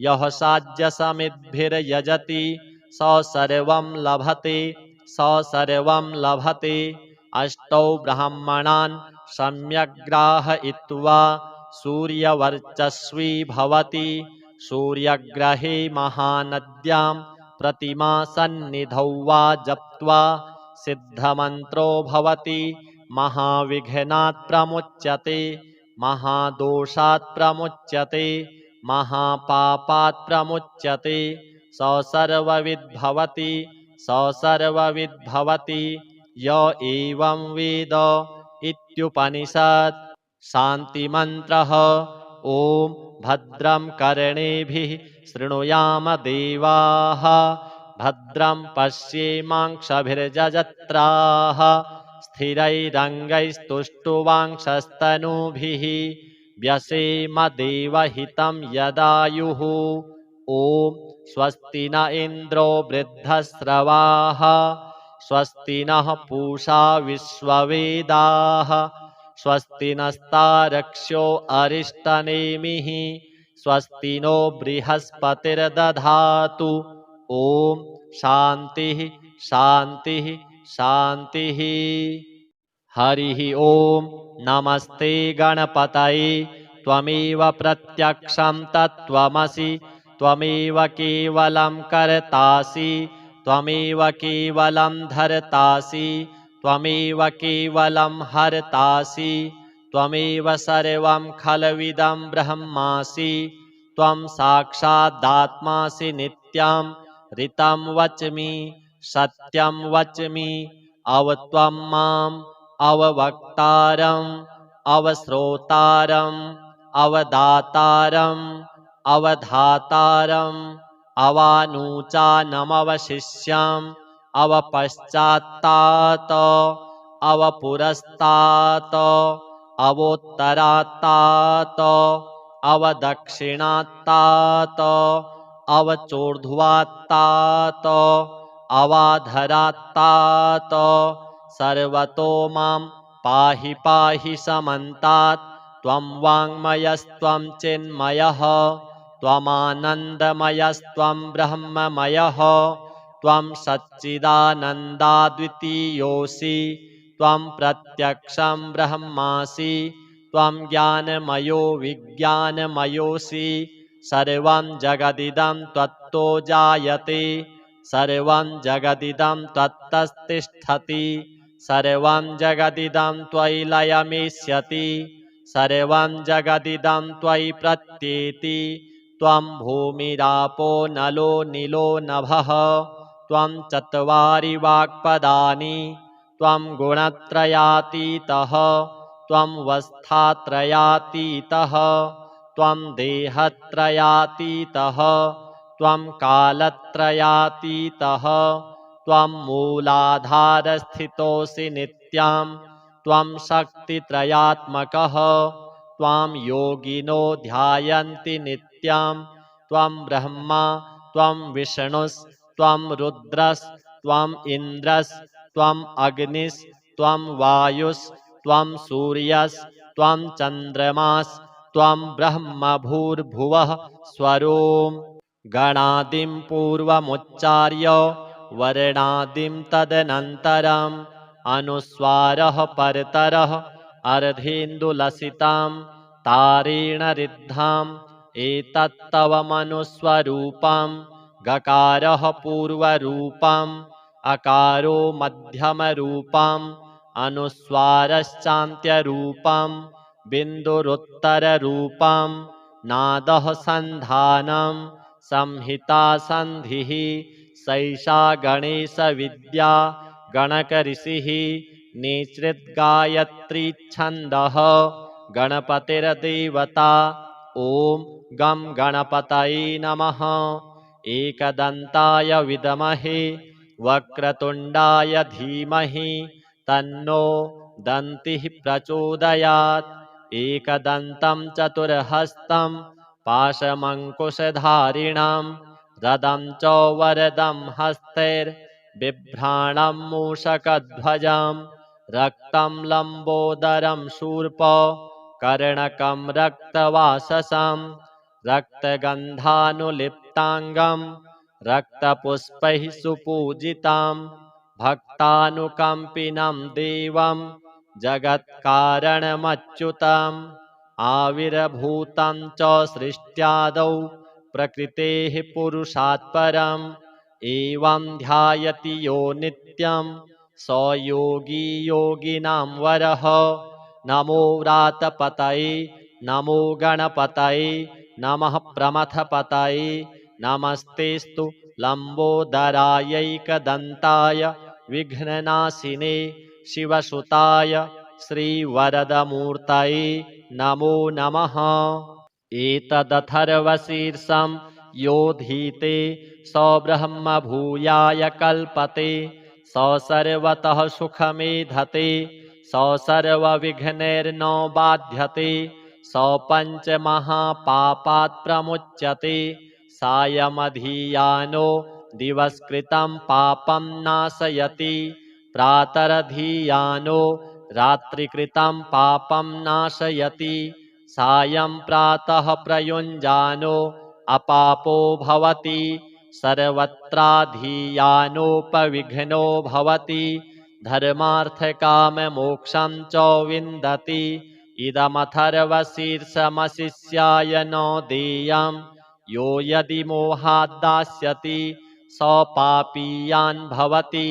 यः साध्यसमिद्भिर्यजति स सर्वं लभते स सर्वं लभते। अष्टौ ब्राह्मणान् सम्यग्राहयित्वा सूर्यवर्चस्वी भवति सूर्यग्रहे महानद्यां प्रतिमासन्निधौ वा जप्त्वा सिद्धमन्त्रो भवति महाविघ्नात् प्रमुच्यते महादोषात् प्रमुच्यते महापापात् प्रमुच्यते स सर्वविद्भवति स सर्वविद्भवति य एवं वेद इत्युपनिषत्। शान्तिमन्त्रः ॐ भद्रं कर्णेभिः शृणुयाम देवाः भद्रं पश्येमाक्षभिर्यजत्राः स्थिरैरङ्गैस्तुष्टुवांशस्तनूभिः व्यसेम देवहितं यदायुः। ॐ स्वस्ति न इन्द्रो वृद्धश्रवाः स्वस्ति नः पूषा विश्ववेदाः स्वस्ति नस्तारक्ष्यो अरिष्टनेमिः स्वस्ति नो बृहस्पतिर्दधातु। ॐ शान्तिः शान्तिः शान्तिः। हरिः ॐ नमस्ते गणपतये त्वमेव प्रत्यक्षं तत्त्वमसि त्वमेव केवलं कर्तासि त्वमेव केवलं धर्तासि त्वमेव केवलं हर्तासि त्वमेव सर्वं खलविदं ब्रह्मासि त्वं साक्षादात्मासि नित्यं ऋतं वच्मि सत्यं वच्मि अवत्वं माम् अववक्तारम् अवश्रोतारम् अवदातारम् अवधातारम् अवानूचानमवशिष्यम् अवपश्चात्तात अवपुरस्तात् अवोत्तरात्तात अवदक्षिणात्तात अवचोर्ध्वात्तात अवाधरात्तात सर्वतो मां पाहि पाहि समन्तात् त्वं वाङ्मयस्त्वं चिन्मयः त्वमानन्दमयस्त्वं ब्रह्ममयः त्वं सच्चिदानन्दाद्वितीयोऽसि त्वं प्रत्यक्षं ब्रह्मासि त्वं ज्ञानमयो विज्ञानमयोऽसि सर्वं जगदिदं त्वत्तो जायते सर्वं जगदिदं त्वत्तस्तिष्ठति सर्वं जगदिदं त्वयि लयमेष्यति सर्वं जगदिदं त्वयि प्रत्येति त्वं भूमिरापो नलो नीलो नभः त्वं चत्वारि वाक्पदानि त्वं गुणत्रयातीतः त्वं वस्थात्रयातीतः त्वं देहत्रयातीतः त्वं कालत्रयातीतः त्वं मूलाधारस्थितोऽसि नित्यं त्वं शक्तित्रयात्मकः त्वां योगिनो ध्यायन्ति नित्यं त्वं ब्रह्मा त्वं विष्णुस्त्वं रुद्रस्त्वम् इन्द्रस्त्वम् अग्निस्त्वं वायुस्त्वं सूर्यस्त्वं चन्द्रमास्त्वं ब्रह्म भूर्भुवः स्वरोम् गणादिं पूर्वमुच्चार्य वर्णादिं तदनन्तरम् अनुस्वारः परतरः अर्धेन्दुलसितां तारेण रिद्धाम् एतत्तव मनुस्वरूपं गकारः पूर्वरूपम् अकारो मध्यमरूपम् अनुस्वारश्चान्त्यरूपम् बिन्दुरुत्तररूपम् नादः सन्धानम् संहिता सन्धिः सैषा गणेशविद्या गणकऋषिः निसृद्गायत्री छन्दः गणपतिर्देवता। ॐ गं गणपतये नमः। एकदन्ताय विद्महे वक्रतुण्डाय धीमहि तन्नो दन्तिः प्रचोदयात्। एकदन्तं चतुर्हस्तं पाशमङ्कुशधारिणं रदं च वरदं हस्तैर्बिभ्राणं मूषकध्वजं रक्तं लम्बोदरं शूर्प कर्णकं रक्तवाससं रक्तगन्धानुलिप्ताङ्गं रक्तपुष्पैः सुपूजितं भक्तानुकम्पिनं देवं जगत्कारणमच्युतम् आविर्भूतं च सृष्ट्यादौ प्रकृतेः पुरुषात् परम् एवं ध्यायति यो नित्यं स योगी योगिनां वरः। नमो व्रातपतये नमो गणपतये नमः प्रमथपतये नमस्तेस्तु लम्बोदरायैकदन्ताय विघ्ननाशिने शिवसुताय श्रीवरदमूर्तये नमो नमः। एतदथर्वशीर्षं योधीते स ब्रह्म भूयाय कल्पते स सर्वतः सुखमेधते स सर्वविघ्नैर्न बाध्यते स पञ्चमहापापात् प्रमुच्यते सायमधीयानो दिवस्कृतं पापं नाशयति प्रातरधीयानो रात्रिकृतं पापं नाशयति सायं प्रातः प्रयुञ्जानो अपापो भवति सर्वत्राधीयानोपविघ्नो भवति धर्मार्थकाममोक्षं च विन्दति इदमथर्वशीर्षमशिष्याय न देयं यो यदि मोहात् दास्यति स पापीयान् भवति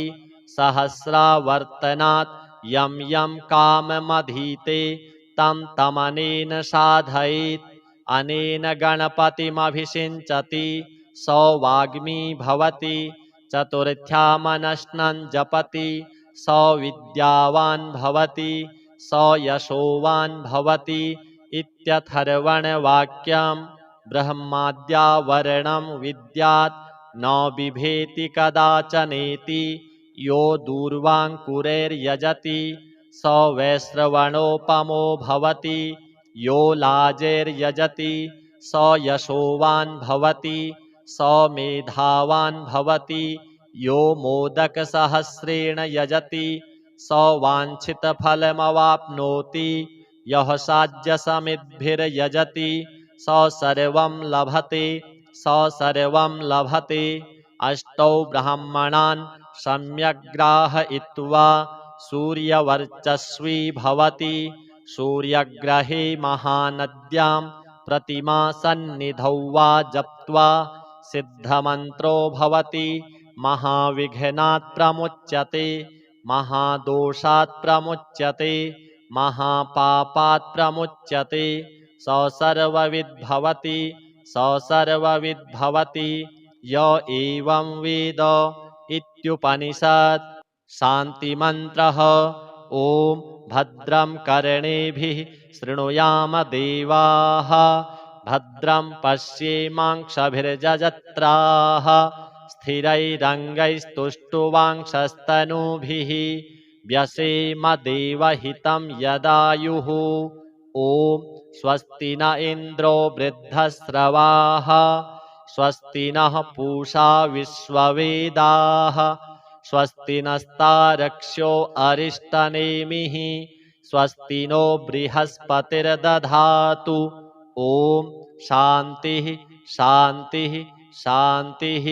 सहस्रावर्तनात् यं यं काममधीते तं तमनेन साधयेत् अनेन गणपतिमभिषिञ्चति स वाग्मी भवति चतुर्थ्यामनश्नं जपति स विद्यावान् भवति स यशोवान् भवति इत्यथर्वणवाक्यं ब्रह्माद्यावरणं विद्यात् न बिभेति कदाचनेति यो दूर्वाङ्कुरैर्यजति स वैश्रवणोपमो भवति यो लाजैर्यजति स यशोवान् भवति स मेधावान् भवति यो मोदकसहस्रेण यजति स वाञ्छितफलमवाप्नोति यः साध्यसमिद्भिर्यजति स सर्वं लभते स सर्वं लभते अष्टौ ब्राह्मणान् सम्यग्राहयित्वा सूर्यवर्चस्वी भवति सूर्यग्रहे महानद्यां प्रतिमासन्निधौ वा जप्त्वा सिद्धमन्त्रो भवति महाविघ्नात् प्रमुच्यते महादोषात् प्रमुच्यते महापापात् प्रमुच्यते स सर्वविद्भवति स सर्वविद्भवति य एवं वेद इत्युपनिषत् शान्तिमन्त्रः ॐ भद्रं कर्णेभिः शृणुयाम देवाः भद्रं पश्येमाक्षभिर्यजत्राः स्थिरैरङ्गैस्तुष्टुवांशस्तनूभिः व्यसेम देवहितं यदायुः ॐ स्वस्ति न इन्द्रो वृद्धस्रवाः स्वस्ति नः पूषा विश्ववेदाः स्वस्ति नस्तारक्ष्यो अरिष्टनेमिः स्वस्ति नो बृहस्पतिर्दधातु ॐ शान्तिः शान्तिः शान्तिः।